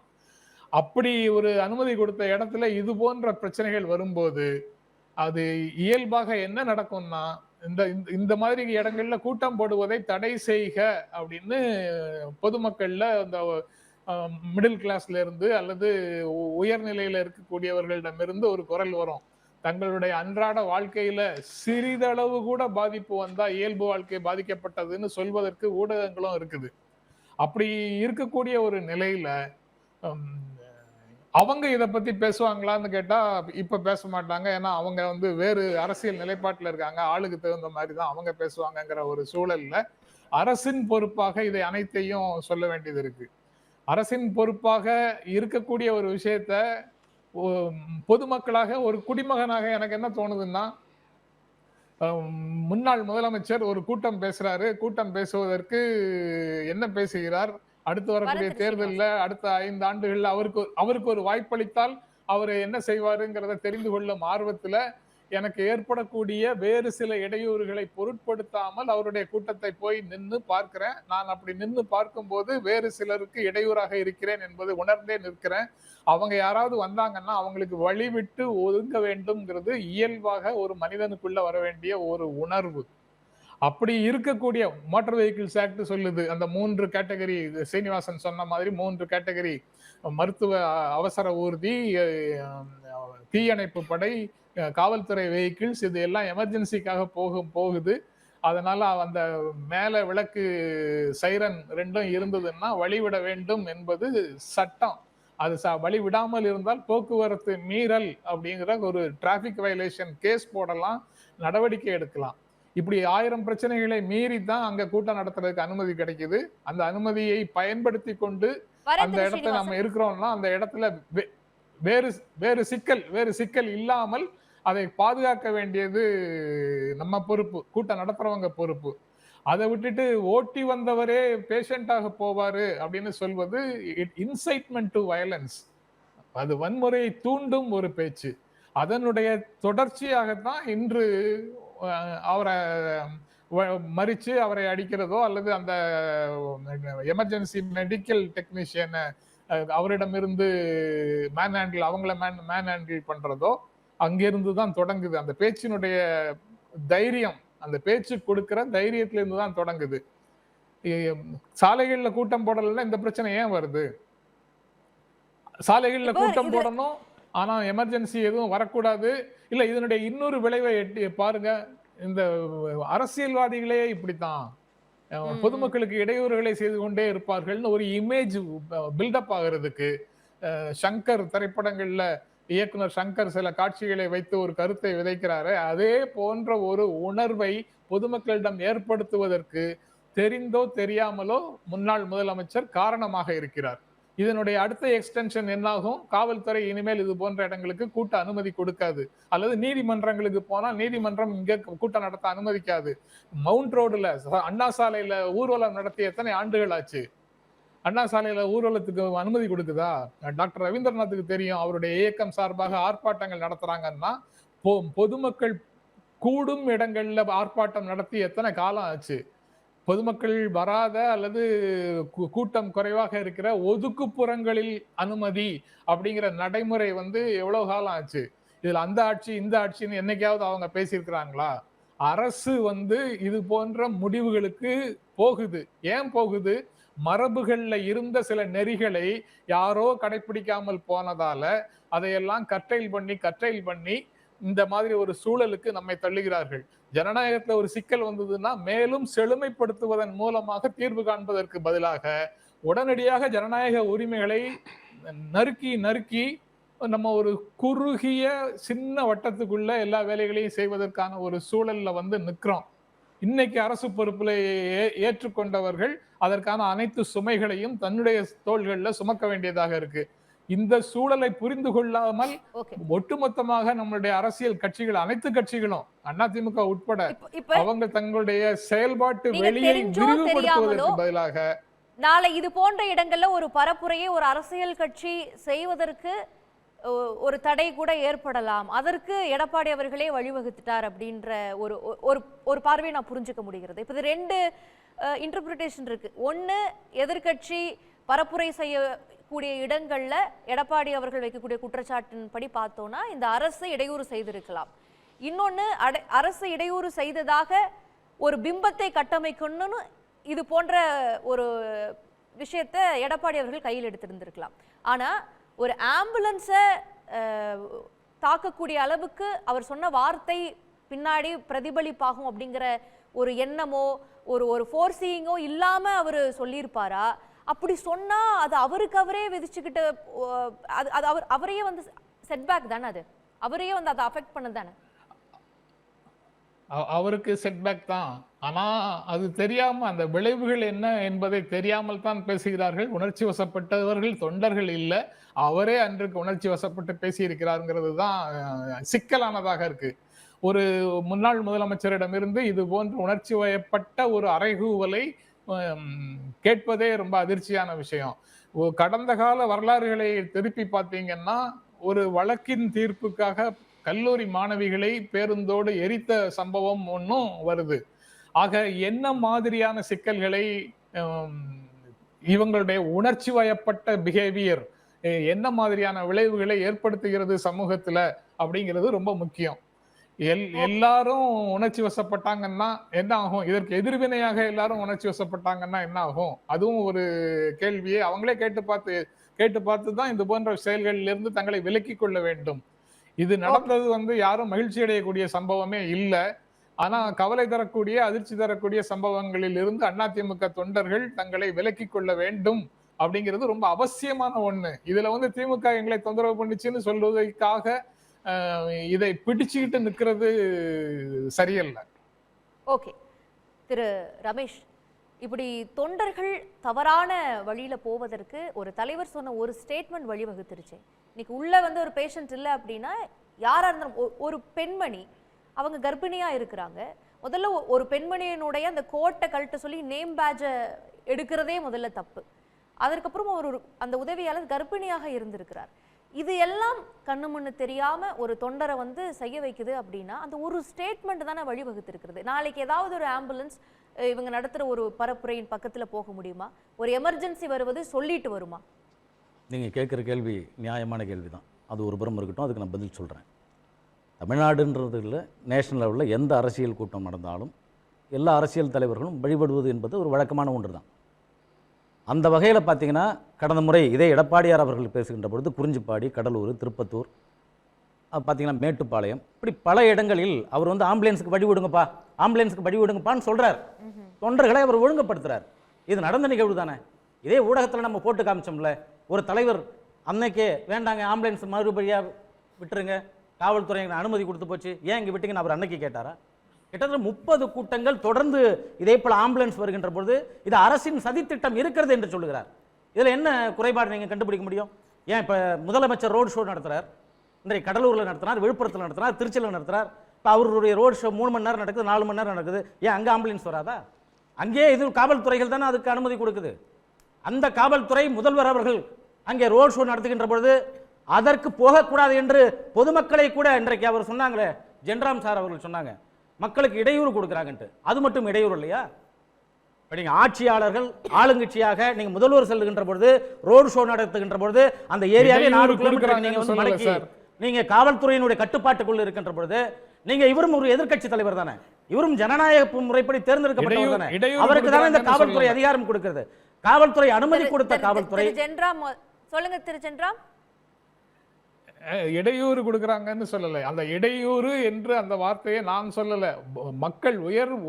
அப்படி ஒரு அனுமதி கொடுத்த இடத்துல இது போன்ற பிரச்சனைகள் வரும்போது அது இயல்பாக என்ன நடக்கும்னா, இந்த இந்த மாதிரி இடங்கள்ல கூட்டம் போடுவதை தடை செய்க அப்படின்னு பொதுமக்கள்ல இந்த மிடில் கிளாஸ்ல இருந்து அல்லது உயர்நிலையில இருக்கக்கூடியவர்களிடமிருந்து ஒரு குரல் வரும். தங்களுடைய அன்றாட வாழ்க்கையில சிறிதளவு கூட பாதிப்பு வந்தா இயல்பு வாழ்க்கை பாதிக்கப்பட்டதுன்னு சொல்வதற்கு ஊடகங்களும் இருக்குது. அப்படி இருக்கக்கூடிய ஒரு நிலையில அவங்க இத பத்தி பேசுவாங்களான்னு கேட்டா இப்ப பேச மாட்டாங்க. ஏன்னா அவங்க வேறு அரசியல் நிலைப்பாட்டுல இருக்காங்க. ஆளுக்கு தகுந்த மாதிரி தான் அவங்க பேசுவாங்கங்கிற ஒரு சூழல்ல அரசின் பொறுப்பாக இதை அனைத்தையும் சொல்ல வேண்டியது இருக்கு. அரசின் பொறுப்பாக இருக்கக்கூடிய ஒரு விஷயத்த பொதுமக்களாக ஒரு குடிமகனாக எனக்கு என்ன தோணுதுன்னா, முன்னாள் முதலமைச்சர் ஒரு கூட்டம் பேசுறாரு. கூட்டம் பேசுவதற்கு என்ன பேசுகிறார்? அடுத்து வரக்கூடிய தேர்தலில் அடுத்த 5 ஆண்டுகள்ல அவருக்கு ஒரு வாய்ப்பளித்தால் அவர் என்ன செய்வாருங்கிறத தெரிந்து கொள்ளும் ஆர்வத்துல எனக்கு ஏற்படக்கூடிய வேறு சில இடையூறுகளை பொருட்படுத்தாமல் அவருடைய கூட்டத்தை போய் நின்று பார்க்கிறேன். நான் அப்படி நின்று பார்க்கும்போது வேறு சிலருக்கு இடையூறாக இருக்கிறேன் என்பது உணர்ந்தே நிற்கிறேன். அவங்க யாராவது வந்தாங்கன்னா அவங்களுக்கு வழிவிட்டு ஒதுங்க வேண்டும்ங்கிறது இயல்பாக ஒரு மனிதனுக்குள்ள வர வேண்டிய ஒரு உணர்வு. அப்படி இருக்கக்கூடிய மோட்டார் வெஹிக்கிள்ஸ் ஆக்ட் சொல்லுது, அந்த 3 கேட்டகரி, சீனிவாசன் சொன்ன மாதிரி 3 கேட்டகரி, மருத்துவ அவசர ஊர்தி, தீயணைப்பு படை, காவல்துறை வெஹிக்கிள்ஸ், இது எல்லாம் எமர்ஜென்சிக்காக போகுது. அதனால அந்த மேல விளக்கு சைரன் 2ம் இருந்ததுன்னா வழிவிட வேண்டும் என்பது சட்டம். அது வழிவிடாமல் இருந்தால் போக்குவரத்து மீறல் அப்படிங்கிற ஒரு டிராபிக் வயலேஷன் கேஸ் போடலாம், நடவடிக்கை எடுக்கலாம். இப்படி 1000 பிரச்சனைகளை மீறி தான் அங்க கூட்டம் நடத்துறதுக்கு அனுமதி கிடைக்குது. அந்த அனுமதியை பயன்படுத்தி கொண்டு அந்த இடத்துல நம்ம இருக்கிறோம்னா அந்த இடத்துல வேறு சிக்கல் இல்லாமல் அதை பாதுகாக்க வேண்டியது நம்ம பொறுப்பு, கூட்டம் நடத்துறவங்க பொறுப்பு. அதை விட்டுட்டு ஓட்டி வந்தவரே பேஷண்டாக போவாரு அப்படின்னு சொல்வது இன்சைட்மெண்ட் டு வயலன்ஸ். அது வன்முறையை தூண்டும் ஒரு பேச்சு. அதனுடைய தொடர்ச்சியாகத்தான் இன்று அவரை மறிச்சு அவரை அடிக்கிறதோ அல்லது அந்த எமர்ஜென்சி மெடிக்கல் டெக்னீஷியனை அவரிடமிருந்து அவங்கள மேன் ஹேண்டில் பண்றதோ அங்கிருந்து தான் தொடங்குது. அந்த பேச்சினுடைய தைரியம், அந்த பேச்சு கொடுக்கிற தைரியத்துல இருந்து தான் தொடங்குது. சாலைகள்ல கூட்டம் போடலன்னா இந்த பிரச்சனை ஏன் வருது? சாலைகள்ல கூட்டம் போடணும், ஆனா எமர்ஜென்சி எதுவும் வரக்கூடாது. இல்ல இதனுடைய இன்னொரு விளைவை பாருங்க, இந்த அரசியல்வாதிகளே இப்படித்தான் பொதுமக்களுக்கு இடையூறுகளை செய்து கொண்டே இருப்பார்கள்னு ஒரு இமேஜ் பில்டப் ஆகிறதுக்கு சங்கர் திரைப்படங்கள்ல இயக்குனர் சங்கர் சில காட்சிகளை வைத்து ஒரு கருத்தை விதைக்கிறாரு. அதே போன்ற ஒரு உணர்வை பொதுமக்களிடம் ஏற்படுத்துவதற்கு தெரிந்தோ தெரியாமலோ முன்னாள் முதலமைச்சர் காரணமாக இருக்கிறார். இதனுடைய அடுத்த எக்ஸ்டென்ஷன் என்னாகும்? காவல்துறை இனிமேல் இது போன்ற இடங்களுக்கு கூட்ட அனுமதி கொடுக்காது, அல்லது நீதிமன்றங்களுக்கு போனா நீதிமன்றம் இங்க கூட்டம் நடத்த அனுமதிக்காது. மவுண்ட் ரோடுல அண்ணா சாலையில ஊர்வலம் நடத்தி எத்தனை ஆண்டுகள் ஆச்சு? அண்ணா சாலையில ஊர்வலத்துக்கு அனுமதி கொடுக்குதா? டாக்டர் ரவீந்திரநாத்துக்கு தெரியும், அவருடைய இயக்கம் சார்பாக ஆர்ப்பாட்டங்கள் நடத்துறாங்கன்னா பொதுமக்கள் கூடும் இடங்கள்ல ஆர்ப்பாட்டம் நடத்தி எத்தனை காலம் ஆச்சு? பொதுமக்கள் வராத அல்லது கூட்டம் குறைவாக இருக்கிற ஒதுக்குப்புறங்களில் அனுமதி அப்படிங்கிற நடைமுறை எவ்வளவு காலம் ஆச்சு? இதுல அந்த ஆட்சி இந்த ஆட்சின்னு என்னைக்காவது அவங்க பேசியிருக்கிறாங்களா? அரசு இது போன்ற முடிவுகளுக்கு போகுது. ஏன் போகுது? மரபுகள்ல இருந்த சில நெறிகளை யாரோ கடைபிடிக்காமல் போனதால அதையெல்லாம் கற்றையில் பண்ணி இந்த மாதிரி ஒரு சூழலுக்கு நம்மை தள்ளுகிறார்கள். ஜனநாயகத்துல ஒரு சிக்கல் வந்ததுன்னா மேலும் செழுமைப்படுத்துவதன் மூலமாக தீர்வு காண்பதற்கு பதிலாக உடனடியாக ஜனநாயக உரிமைகளை நறுக்கி நம்ம ஒரு குறுகிய சின்ன வட்டத்துக்குள்ள எல்லா வேலைகளையும் செய்வதற்கான ஒரு சூழல்ல நிக்கிறோம். இன்னைக்கு அரசு பொறுப்புல ஏற்றுக்கொண்டவர்கள் அதற்கான அனைத்து சுமைகளையும் தன்னுடைய தோள்கள்ல சுமக்க வேண்டியதாக இருக்கு. இந்த சூழலை புரிந்து கொள்ளாமல் ஒட்டுமொத்தமாக நம்மளுடைய அரசியல் கட்சிகள், அனைத்து கட்சிகளும் அதிமுக உட்பட அவங்க தங்களுடைய செயல்பாட்டு வெளியை விரிவுபடுத்துவதற்கு பதிலாக நாளை இது போன்ற இடங்கள்ல ஒரு பரப்புரையை ஒரு அரசியல் கட்சி செய்வதற்கு ஒரு தடை கூட ஏற்படலாம், அதற்கு எடப்பாடி அவர்களே வழிவகுத்துட்டார் அப்படின்ற ஒரு ஒரு ஒரு பார்வையை நான் புரிஞ்சுக்க முடிகிறது. இப்போ இது 2 இன்டர்பிரிட்டேஷன் இருக்கு. ஒன்று, எதிர்க்கட்சி பரப்புரை செய்யக்கூடிய இடங்கள்ல எடப்பாடி அவர்கள் வைக்கக்கூடிய குற்றச்சாட்டின்படி பார்த்தோம்னா இந்த அரசு இடையூறு செய்திருக்கலாம். இன்னொன்று, அரசு இடையூறு செய்ததாக ஒரு பிம்பத்தை கட்டமைக்கணும்னு இது போன்ற ஒரு விஷயத்தை எடப்பாடி அவர்கள் கையில் எடுத்திருந்திருக்கலாம். ஆனா ஒரு ஆம்புலன்ஸை தாக்கக்கூடிய அளவுக்கு அவர் சொன்ன வார்த்தை பின்னாடி பிரதிபலிப்பாகும் அப்படிங்கிற ஒரு எண்ணமோ ஒரு ஃபோர்சிங்கோ இல்லாம அவர் சொல்லியிருப்பாரா? அப்படி சொன்னா அது அவருக்கு அவரே விதிச்சுக்கிட்ட அது அவரையே வந்து செட்பேக் தானே, அது அவரையே வந்து அதை அஃபெக்ட் பண்ணது தானே. அவருக்கு செட்பேக் தான். ஆனா அது தெரியாம, அந்த விளைவுகள் என்ன என்பதை தெரியாமல் தான் பேசுகிறார்கள். உணர்ச்சி வசப்பட்டவர்கள் தொண்டர்கள் இல்ல, அவரே அன்றைக்கு உணர்ச்சி வசப்பட்டு பேசியிருக்கிறாருங்கிறது தான் சிக்கலானதாக இருக்கு. ஒரு முன்னாள் முதலமைச்சரிடமிருந்து இது போன்ற உணர்ச்சி வயப்பட்ட ஒரு அறைகூவலை கேட்பதே ரொம்ப அதிர்ச்சியான விஷயம். கடந்த கால வரலாறுகளை திருப்பி பார்த்தீங்கன்னா, ஒரு வழக்கின் தீர்ப்புக்காக கல்லூரி மாணவிகளை பேருந்தோடு எரித்த சம்பவம் ஒன்றும் வருது. ஆக என்ன மாதிரியான சிக்கல்களை இவங்களுடைய உணர்ச்சி வயப்பட்ட பிஹேவியர் என்ன மாதிரியான விளைவுகளை ஏற்படுத்துகிறது சமூகத்துல அப்படிங்கிறது ரொம்ப முக்கியம். எல்லாரும் உணர்ச்சி வசப்பட்டாங்கன்னா என்ன ஆகும்? இதற்கு எதிர்வினையாக எல்லாரும் உணர்ச்சி வசப்பட்டாங்கன்னா என்ன ஆகும்? அதுவும் ஒரு கேள்வியை அவங்களே கேட்டு பார்த்து தான் இது போன்ற செயல்களில் இருந்து தங்களை விலக்கிக் கொள்ள வேண்டும். இது நடந்தது வந்து யாரும் மகிழ்ச்சி அடையக்கூடிய சம்பவமே இல்லை. ஆனா கவலை தரக்கூடிய, அதிர்ச்சி தரக்கூடிய சம்பவங்களில் இருந்து அதிமுக தொண்டர்கள் தங்களை விலக்கிக் கொள்ள வேண்டும் அப்படிங்கிறது ரொம்ப அவசியமான ஒண்ணு. இதுல வந்து திமுக எங்களை தொந்தரவு பண்ணிச்சுன்னு சொல்வதற்காக இதை பிடிச்சுக்கிட்டு நிற்கிறது சரியல்ல. ஓகே திரு ரமேஷ், இப்படி தொண்டர்கள் தவறான வழியில போவதற்கு ஒரு தலைவர் சொன்ன ஒரு ஸ்டேட்மெண்ட் வழிவகுத்துருச்சு. இன்னைக்கு உள்ள வந்து ஒரு பேஷண்ட் இல்லை அப்படின்னா யாரா இருந்தாலும், ஒரு பெண்மணி அவங்க கர்ப்பிணியா இருக்கிறாங்க, முதல்ல ஒரு பெண்மணியினுடைய அந்த கோட்டை கழட்ட சொல்லி நேம் பேட்சை எடுக்கிறதே முதல்ல தப்பு. அதற்கப்புறம் அந்த உதவியாளர் கர்ப்பிணியாக இருந்திருக்கிறார். இது எல்லாம் கண்ணு முன்னு தெரியாம ஒரு தொண்டரை வந்து செய்ய வைக்குது அப்படின்னா அந்த ஒரு ஸ்டேட்மெண்ட் தானே வழிவகுத்து இருக்கிறது. நாளைக்கு ஏதாவது ஒரு ஆம்புலன்ஸ் இவங்க நடத்துற ஒரு பரப்புரையின் பக்கத்துல போக முடியுமா? ஒரு எமர்ஜென்சி வருவது சொல்லிட்டு வருமா? நீங்கள் கேட்குற கேள்வி நியாயமான கேள்வி தான். அது ஒரு புறம் இருக்கட்டும், அதுக்கு நான் பதில் சொல்கிறேன். தமிழ்நாடுன்றது இல்லை, நேஷனல் லெவலில் எந்த அரசியல் கூட்டம் நடந்தாலும் எல்லா அரசியல் தலைவர்களும் வழிபடுவது என்பது ஒரு வழக்கமான ஒன்று தான். அந்த வகையில் பார்த்தீங்கன்னா கடந்த முறை இதே எடப்பாடியார் அவர்கள் பேசுகின்ற பொழுது குறிஞ்சிப்பாடி, கடலூர், திருப்பத்தூர், பார்த்தீங்கன்னா மேட்டுப்பாளையம், இப்படி பல இடங்களில் அவர் வந்து ஆம்புலன்ஸுக்கு வழி விடுங்கப்பா, ஆம்புலன்ஸுக்கு வழி விடுங்கப்பான்னு சொல்கிறார். தொண்டர்களை அவர் ஒழுங்குபடுத்துகிறார். இது நடந்த நிகழ்வு தானே. இதே ஊடகத்தில் நம்ம போட்டு காமிச்சோம்ல, ஒரு தலைவர் அன்னைக்கே வேண்டாங்க ஆம்புலன்ஸ் மறுபடியாக விட்டுருங்க, காவல்துறை அனுமதி கொடுத்து போச்சு, ஏன் இங்கே விட்டீங்கன்னு அவர் அன்னைக்கு கேட்டாரா? கிட்டத்தட்ட 30 கூட்டங்கள் தொடர்ந்து இதே போல் ஆம்புலன்ஸ் வருகின்ற பொழுது இது அரசின் சதித்திட்டம் இருக்கிறது என்று சொல்லுகிறார். இதில் என்ன குறைபாடு நீங்கள் கண்டுபிடிக்க முடியும்? ஏன் இப்போ முதலமைச்சர் ரோடு ஷோ நடத்துகிறார், இன்றைக்கு கடலூரில் நடத்தினார், விழுப்புரத்தில் நடத்தினார், திருச்சியில் நடத்துகிறார். இப்போ அவருடைய ரோடு ஷோ 3 மணி நேரம் நடக்குது, 4 மணி நேரம் நடக்குது. ஏன் அங்கே ஆம்புலன்ஸ் வராதா? அங்கேயே இது காவல்துறைகள் தானே அதுக்கு அனுமதி கொடுக்குது. அந்த காவல்துறை முதல்வர் அவர்கள் அங்கே ரோட் ஷோ நடத்துகின்ற பொழுது அதற்கு போகக்கூடாது என்று பொதுமக்களை கூட இன்றைக்கு அவர் சொன்னாங்களே, ஜென்ராம் சார் அவர்கள் சொன்னாங்க, மக்களுக்கு இடையூறு கொடுக்குறாங்கன்ட்டு. அது மட்டும் இடையூறு இல்லையா? நீங்க ஆட்சியாளர்கள் ஆளுங்கட்சியாக நீங்க முதல்வர் செல்லுகின்ற பொழுது, ரோடு ஷோ நடத்துகின்ற பொழுது அந்த ஏரியாவே 4 கிலோமீட்டர் நீங்க வந்து மடக்கி நீங்க காவல்துறையினுடைய கட்டுப்பாட்டுக்குள்ள இருக்கின்ற பொழுது, நீங்க இவரும் ஒரு எதிர்க்கட்சி தலைவர் தானே, இவரும் ஜனநாயக முறைப்படி தேர்ந்தெடுக்கப்பட்டவர் தானே, அவருக்கு தானே இந்த காவல்துறை அதிகாரம் கொடுக்கிறது. காவல்துறை அனுமதி கொடுத்த காவல்துறை. சொல்லுங்க திரு ஜென்ராம். இடையூறு கொடுக்கறாங்கன்னு சொல்லல, அந்த இடையூறு என்று அந்த வார்த்தையை நான் சொல்லல. மக்கள்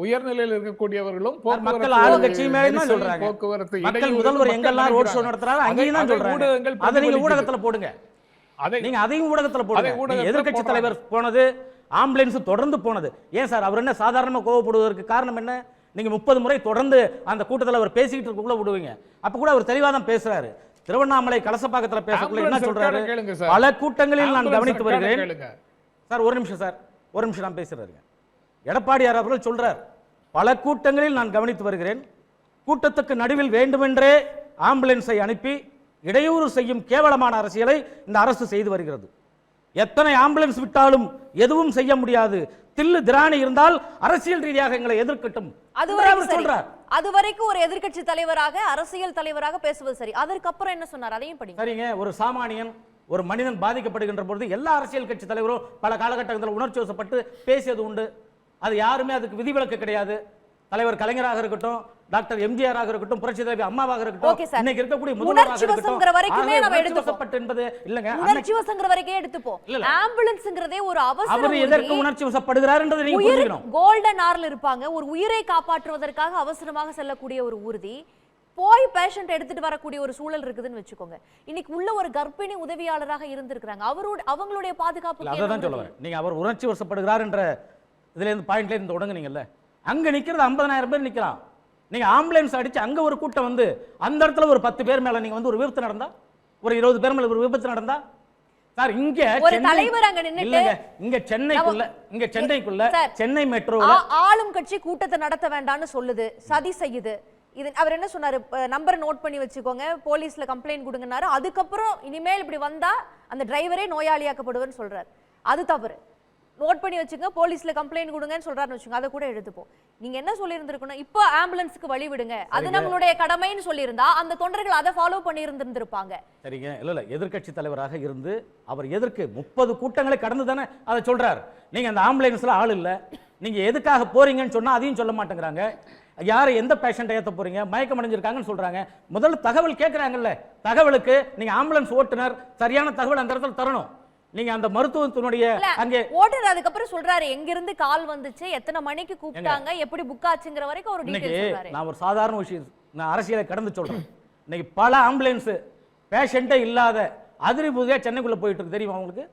உயர்நிலையில் இருக்கக்கூடியவர்களும் மக்கள் ஆளுங்கட்சி மேலே தான் சொல்றாங்க. போக்குவரத்து மக்கள் முதல்வர் எங்கெல்லாம் ரோட் ஷோ நடத்துறாங்க அங்கேயும் தான் சொல்றாங்க. அதை நீங்க ஊடகத்துல போடுங்க, நீங்க அதையும் ஊடகத்துல போடுங்க. எதிர்க்கட்சி தலைவர் போனது, ஆம்புலன்ஸ் தொடர்ந்து போனது. ஏன் சார் அவர் என்ன சாதாரணமா கோவப்படுவதற்கு காரணம் என்ன? நீங்க 30 முறை தொடர்ந்து அந்த கூட்டத்தில் அவர் பேசிக்கிட்டு இருக்கக்குள்ள விடுவீங்க. அப்ப கூட அவர் தெளிவா தான் பேசுறாரு. திருவண்ணாமலை கலசப்பாக்கத்தில் பேசக்குள்ள என்ன சொல்றாரு? பல கூட்டங்களில் நான் கவனித்து வருகிறேன். சார் ஒரு நிமிஷம் நான் பேசுறாரு. எடப்பாடியார் அவர்கள் சொல்றார், பல கூட்டங்களில் நான் கவனித்து வருகிறேன், கூட்டத்துக்கு நடுவில் வேண்டுமென்றே ஆம்புலன்ஸை அனுப்பி இடையூறு செய்யும் கேவலமான அரசியலை இந்த அரசு செய்து வருகிறது. எத்தனை ஆம்புலன்ஸ் விட்டாலும் எதுவும் செய்ய முடியாது. தில்லு திராணி இருந்தால் அரசியல் ரீதியாக எங்களை எதிர்க்கட்டும். அதுவரைக்கும் ஒரு எதிர்க்கட்சி தலைவராக, அரசியல் தலைவராக பேசுவது சரி. அதற்கப்புறம் என்ன சொன்னார் அதையும் படிங்க. சரிங்க, ஒரு சாமானியன், ஒரு மனிதன் பாதிக்கப்படுகின்ற பொழுது எல்லா அரசியல் கட்சி தலைவரும் பல காலகட்டங்களில் உணர்ச்சி வசப்பட்டு பேசியது உண்டு. அது யாருமே அதுக்கு விதிவிலக்கு கிடையாது. தலைவர் கலைஞராக இருக்கட்டும், டாக்டர் எம்ஜிஆராக இருக்கட்டும், புரட்சி தலைவி அம்மாவாக இருக்கட்டும், இன்னைக்கு இருக்கக்கூடிய முதல்வராக இருக்கட்டும், என்பது இல்லங்க, உணர்ச்சி வசங்கிற வரைக்கும் எடுத்துப்போம். ஆம்புலன்ஸ்ங்கிறதே ஒரு அவசர. அவர் எதற்கு உணர்ச்சி வசப்படுகிறார் என்றதை நீங்க புரிஞ்சுக்கணும். கோல்டன் ஹார்ல இருப்பாங்க, ஒரு உயிரை காப்பாற்றுவதற்காக அவசரமாக செல்லக்கூடிய ஒரு ஊர்தி போய் பேஷண்ட் எடுத்துட்டு வரக்கூடிய ஒரு சூழல் இருக்குதுன்னு வச்சுக்கோங்க. இன்னைக்கு உள்ள ஒரு கர்ப்பிணி உதவியாளராக இருந்திருக்காங்க, அவங்களுடைய பாதுகாப்பு. அதான் சொல்ல வரேன். நீங்க அவர் உணர்ச்சி வசப்படுகிறார் என்ற இதுல இருந்து பாயிண்ட்ல இருந்து தொடங்குனீங்கல்ல, அங்க நிக்கிறது 50,000 பேர் நிக்கலாம். நீங்க ஆம்புலன்ஸ் அடிச்சு அங்க ஒரு கூட்டம் வந்து அந்த இடத்துல ஒரு 10 பேர் மேல நீங்க வந்து ஒரு விபத்து நடந்தா, ஒரு 20 பேர் மேல ஒரு விபத்து நடந்தா, சார் இங்க ஒரு தலைவர் அங்க நின்னுட்டு இங்க சென்னைக்குள்ள சென்னை மெட்ரோல ஆளும் கட்சி கூட்டத்தை நடத்த வேண்டாம்னு சொல்லுது, சதி செய்யுது. இது அவர் என்ன சொன்னாரு, நம்பர் நோட் பண்ணி வச்சுக்கோங்க, போலீஸ்ல கம்ப்ளைண்ட் கொடுங்கன்னாரு. அதுக்கப்புறம் இனிமேல் இப்படி வந்தா அந்த டிரைவரே நோயாளியாக்கப்படுவேன்னு சொல்றாரு. அது தவறு. நோட் பண்ணி வச்சுங்க, போலீஸ்ல கம்ப்ளைண்ட் கொடுங்கன்னு சொல்றாருன்னு வச்சுங்க, அதை கூட எடுத்துப்போம். நீங்க என்ன சொல்லியிருந்திருக்கணும், இப்போ ஆம்புலன்ஸுக்கு வழி விடுங்க, அது நம்மளுடைய கடமைன்னு சொல்லியிருந்தா அந்த தொண்டர்கள் அதை ஃபாலோ பண்ணி இருந்திருப்பாங்க. சரிங்க, இல்ல எதிர்க்கட்சி தலைவராக இருந்து அவர் எதற்கு 30 கூட்டங்களை கடந்து தானே அதை சொல்றாரு. நீங்க அந்த ஆம்புலன்ஸ்ல ஆள் இல்ல, நீங்க எதுக்காக போறீங்கன்னு சொன்னா அதையும் சொல்ல மாட்டேங்கிறாங்க. யாரை எந்த பேஷண்ட் ஏற்ற போறீங்க, மயக்கம் அடைஞ்சிருக்காங்கன்னு சொல்றாங்க. முதல்ல தகவல் கேட்கறாங்கல்ல, தகவலுக்கு நீங்க ஆம்புலன்ஸ் ஓட்டுநர் சரியான தகவல் அந்த இடத்துல தரணும். நீங்க அந்த மருத்துவத்தினுடைய அங்கே ஓட்டுநர் அதுக்கப்புறம் சொல்றாரு எங்க இருந்து கால் வந்துச்சு, எத்தனை மணிக்கு கூப்பிட்டாங்க, எப்படி புக் ஆச்சுங்கிற வரைக்கும் ஒரு டீடைல் சொல்றாரு. நான் ஒரு சாதாரண விஷயம், நான் அரசியலை கடந்து சொல்றேன். இன்னைக்கு பல ஆம்புலன்ஸ் பேஷண்டே இல்லாத அதிரிபுதியா சென்னைக்குள்ள போயிட்டு இருக்கு, தெரியுமா உங்களுக்கு?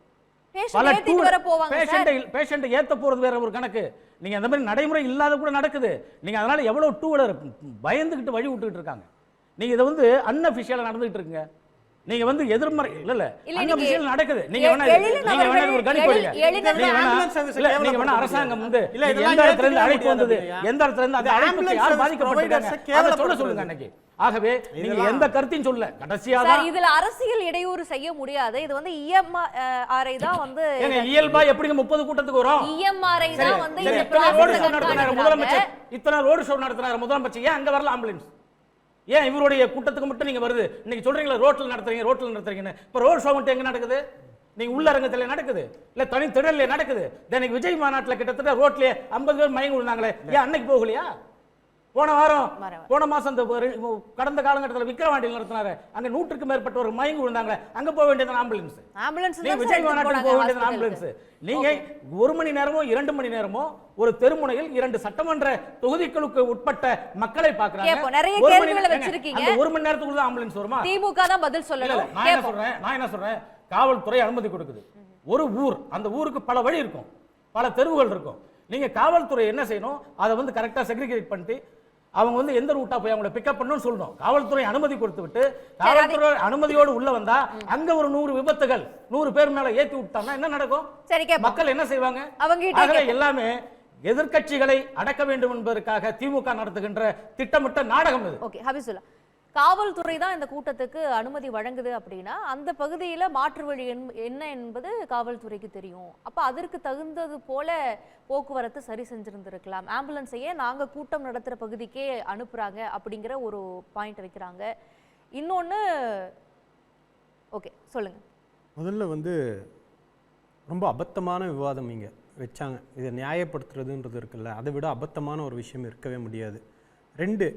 பேஷண்ட் ஏத்த போறது வேற ஒரு கணக்கு. நீங்க அந்த மாதிரி நடைமுறை இல்லாத கூட நடக்குது. நீங்க அதனால எவ்வளவு டூ வீலர் பயந்துகிட்டு வழி விட்டுட்டு இருக்காங்க. நீங்க இதை வந்து அன்அபிஷியலா நடந்துகிட்டு இருக்குங்க. நீங்க வந்து எதிர்மறை இல்ல அன்அபிஷியல் நடக்குது. நீங்க வேணா ஒரு கணிப்பு எடுங்க. நீங்க வேணா அரசாங்கம் வந்து எந்த இடத்துல இருந்து அழைப்பு வந்தது, எந்த இடத்துல இருந்து அந்த அழைப்புக்கு யார் பாதிக்கப்பட்டிருக்காங்க அதை சொல்ல சொல்லுங்க அன்னைக்கு. ஆகவே நீங்க எந்த கருத்தையும் சொல்ல கடைசியா தான் இதுல அரசியல் இடையூறு செய்ய முடியாது. இது வந்து இஎம்ஆர்ஐ தான் வந்து இயல்பா எப்படிங்க 30 கூட்டத்துக்கு வரும்? இஎம்ஆர்ஐ தான் வந்து முதலமைச்சர் இத்தனை ரோடு ஷோ நடத்தினார் முதலமைச்சர், ஏன் அங்க வரல ஆம்புலன்ஸ்? ஏன் இவருடைய கூட்டத்துக்கு மட்டும் நீங்க வருது? இன்னைக்கு சொல்றீங்களா ரோட்ல நடத்துறீங்கன்னு. இப்ப ரோட் ஷோ மட்டும் எங்க நடக்குது? நீங்க உள்ளரங்கத்துல நடக்குது, இல்ல தனி திடல்ல நடக்குது. இன்னைக்கு விஜய் மாநாட்டுல கிட்டத்தட்ட ரோட்லயே 50 பேர் மயங்கி விழுந்தாங்களே, ஏன் அன்னைக்கு போகலையா? போன மாசம் கடந்த காலகட்டத்தில் விக்கிரவாண்டியில் நடத்தினாரு, அங்க 100க்கும் மேற்பட்டவர் மயங்கி விழுந்தாங்க, அங்க போக வேண்டியது ஆம்புலன்ஸ். விஜய் மாநாட்டுக்கு போக வேண்டியது ஆம்புலன்ஸ். நீங்க 1 மணி நேரமோ 2 மணி நேரமோ ஒரு தெருமுனையில் 2 சட்டமன்ற தொகுதிகளுக்கு உட்பட்ட மக்களை பாக்குறாங்க. 1 மணி நேரத்துக்குள்ள ஆம்புலன்ஸ் வருமா? திமுக தான் பதில் சொல்லணும். நான் என்ன சொல்றேன், காவல்துறை அனுமதி கொடுக்குது. ஒரு ஊர், அந்த ஊருக்கு பல வழி இருக்கும், பல தெருவுகள் இருக்கும். நீங்க காவல்துறை என்ன செய்யணும், அதை வந்து கரெக்டா செக்ரிகேட் பண்ணிட்டு அவங்க வந்து எந்த ரூட்டா போய் அவங்களை பிக்கப் பண்ணணும்னு சொல்லணும். காவல்துறை அனுமதி கொடுத்து விட்டு காவல்துறை அனுமதியோடு உள்ள வந்தா அங்க ஒரு 100 விபத்துகள் 100 பேர் மேல ஏத்தி விட்டாங்கன்னா என்ன நடக்கும்? மக்கள் என்ன செய்வாங்க? எல்லாமே எதிர்க்கட்சிகளை அடக்க வேண்டும் என்பதற்காக திமுக நடத்துகின்ற திட்டமிட்ட நாடகம் இது. ஓகே ஹபிசுல்லா, காவல்துறை தான் இந்த கூட்டத்துக்கு அனுமதி வழங்குது அப்படின்னா அந்த பகுதியில் மாற்று வழி என்ன என்பது காவல்துறைக்கு தெரியும். அப்போ அதற்கு தகுந்தது போல போக்குவரத்து சரி செஞ்சிருந்திருக்கலாம். ஆம்புலன்ஸையே நாங்கள் கூட்டம் நடத்துகிற பகுதிக்கே அனுப்புகிறாங்க அப்படிங்கிற ஒரு பாயிண்ட் வைக்கிறாங்க. இன்னொன்று ஓகே சொல்லுங்கள். முதல்ல வந்து ரொம்ப அபத்தமான விவாதம் இங்கே வச்சாங்க. இதை நியாயப்படுத்துறதுன்றது இருக்குல்ல, அதை விட அபத்தமான ஒரு விஷயம் இருக்கவே முடியாது. 2,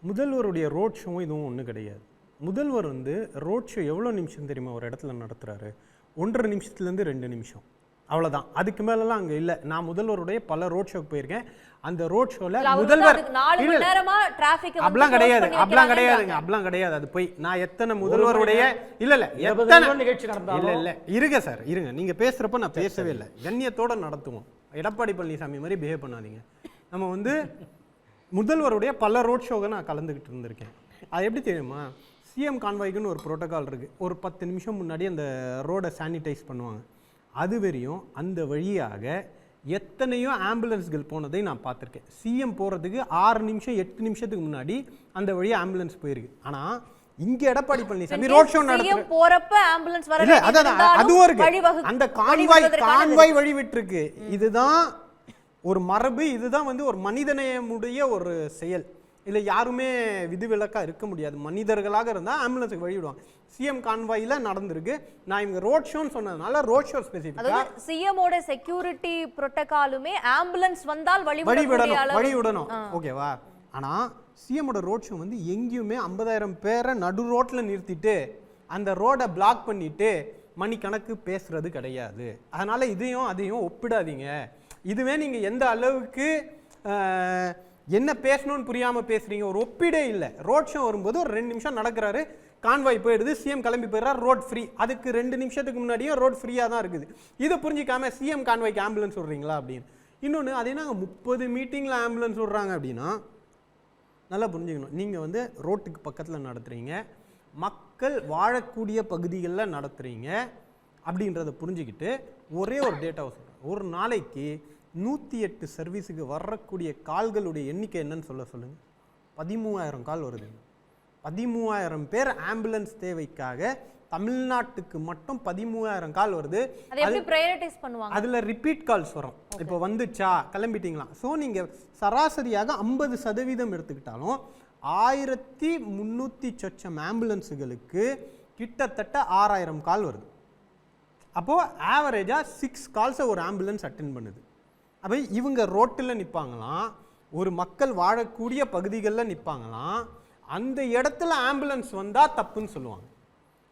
முதல்வருடைய ரோட் ஷோவும் இதுவும் ஒன்றும் கிடையாது. முதல்வர் வந்து ரோட் ஷோ எவ்வளோ நிமிஷம் தெரியுமா ஒரு இடத்துல நடத்துகிறாரு? 1.5 நிமிஷத்துலேருந்து 2 நிமிஷம், அவ்வளோதான். அதுக்கு மேலெல்லாம் அங்கே இல்லை. நான் முதல்வருடைய பல ரோட் ஷோக்கு போயிருக்கேன். அந்த ரோட் ஷோவில் முதல்வர் அப்படிலாம் கிடையாது. அது போய் நான் எத்தனை முதல்வருடைய இல்லை இருங்க சார், இருங்க. நீங்கள் பேசுகிறப்ப நான் பேசவே இல்லை. கண்ணியத்தோடு நடத்துவோம். எடப்பாடி பழனிசாமி மாதிரி பிஹேவ் பண்ணாதீங்க. நம்ம வந்து முதல்வருடைய பல ரோட் ஷோவை நான் கலந்துக்கிட்டு இருந்திருக்கேன். அது எப்படி தெரியுமா, சிஎம் கான்வாய்க்குன்னு ஒரு ப்ரோட்டோக்கால் இருக்குது. ஒரு 10 நிமிஷம் முன்னாடி அந்த ரோடை சானிடைஸ் பண்ணுவாங்க. அது வரையும் அந்த வழியாக எத்தனையோ ஆம்புலன்ஸ்கள் போனதை நான் பார்த்துருக்கேன். சிஎம் போகிறதுக்கு 6 நிமிஷம் 8 நிமிஷத்துக்கு முன்னாடி அந்த வழியாக ஆம்புலன்ஸ் போயிருக்கு. ஆனால் இங்க எடப்பாடி பழனிசாமி ரோட் ஷோ நடத்துற போறப்ப ஆம்புலன்ஸ் வர இல்ல அதான் அதுவும் இருக்கு. அந்த கான்வாய் வழி விட்டுருக்கு. இதுதான் ஒரு மரபு, இதுதான் வந்து ஒரு மனிதநேயமுடைய ஒரு செயல். இல்லை யாருமே விதிவிலக்கா இருக்க முடியாது. மனிதர்களாக இருந்தால் ஆம்புலன்ஸுக்கு வழி விடுவாங்க. சிஎம் கான்வாயில் நடந்திருக்கு. நான் இவங்க ரோட் ஷோன்னு சொன்னதுனால ரோட் ஷோ ஸ்பெசிஃபிக்கா சிஎம் ஓட செக்யூரிட்டி புரோட்டோகாலுமே ஆம்புலன்ஸ் வந்தால் வழி விடணும். ஓகேவா? ஆனா சிஎம் ஓட ரோட் ஷோ வந்து எங்கேயுமே 50,000 பேரை நடு ரோட்ல நிறுத்திட்டு அந்த ரோடை பிளாக் பண்ணிட்டு மணிக்கணக்கு பேசுறது கிடையாது. அதனால இதையும் அதையும் ஒப்பிடாதீங்க. இதுவே நீங்க எந்த அளவுக்கு என்ன பேசணும்னு புரியாம பேசுறீங்க, ஒரு ஒப்பீடே இல்லை. ரோட் ஷோ வரும்போது ஒரு 2 நிமிஷம் நடக்கிறாரு, கான்வாய் போயிடுது, சிஎம் கிளம்பி போயிடுறாரு, ரோட் ஃப்ரீ. அதுக்கு 2 நிமிஷத்துக்கு முன்னாடியும் ரோட் ஃப்ரீயாக தான் இருக்குது. இதை புரிஞ்சிக்காம சிஎம் கான்வாய்க்கு ஆம்புலன்ஸ் விடுறீங்களா அப்படின்னு. இன்னொன்று அதே நாங்கள் 30 மீட்டிங்கில் ஆம்புலன்ஸ் விடுறாங்க அப்படின்னா நல்லா புரிஞ்சுக்கணும். நீங்கள் வந்து ரோட்டுக்கு பக்கத்தில் நடத்துகிறீங்க, மக்கள் வாழக்கூடிய பகுதிகளில் நடத்துகிறீங்க அப்படின்றத புரிஞ்சுக்கிட்டு ஒரே ஒரு டேட்டாவை சொல்கிறேன். ஒரு நாளைக்கு 108 சர்வீஸுக்கு வரக்கூடிய கால்களுடைய எண்ணிக்கை என்னன்னு சொல்லுங்கள். 13,000 கால் வருது. 13,000 பேர் ஆம்புலன்ஸ் தேவைக்காக தமிழ்நாட்டுக்கு மட்டும் 13,000 கால் வருது. அதில் ரிப்பீட் கால்ஸ் வரும். இப்போ வந்துச்சா கிளம்பிட்டீங்களா. ஸோ நீங்கள் சராசரியாக 50% எடுத்துக்கிட்டாலும் 1,300 சொச்சம் ஆம்புலன்ஸுகளுக்கு கிட்டத்தட்ட 6,000 கால் வருது. அப்போது ஆவரேஜாக 6 கால்ஸை ஒரு ஆம்புலன்ஸ் அட்டென்ட் பண்ணுது. அப்போ இவங்க ரோட்டில் நிற்பாங்களாம், ஒரு மக்கள் வாழக்கூடிய பகுதிகளில் நிற்பாங்களாம், அந்த இடத்துல ஆம்புலன்ஸ் வந்தால் தப்புன்னு சொல்லுவாங்க.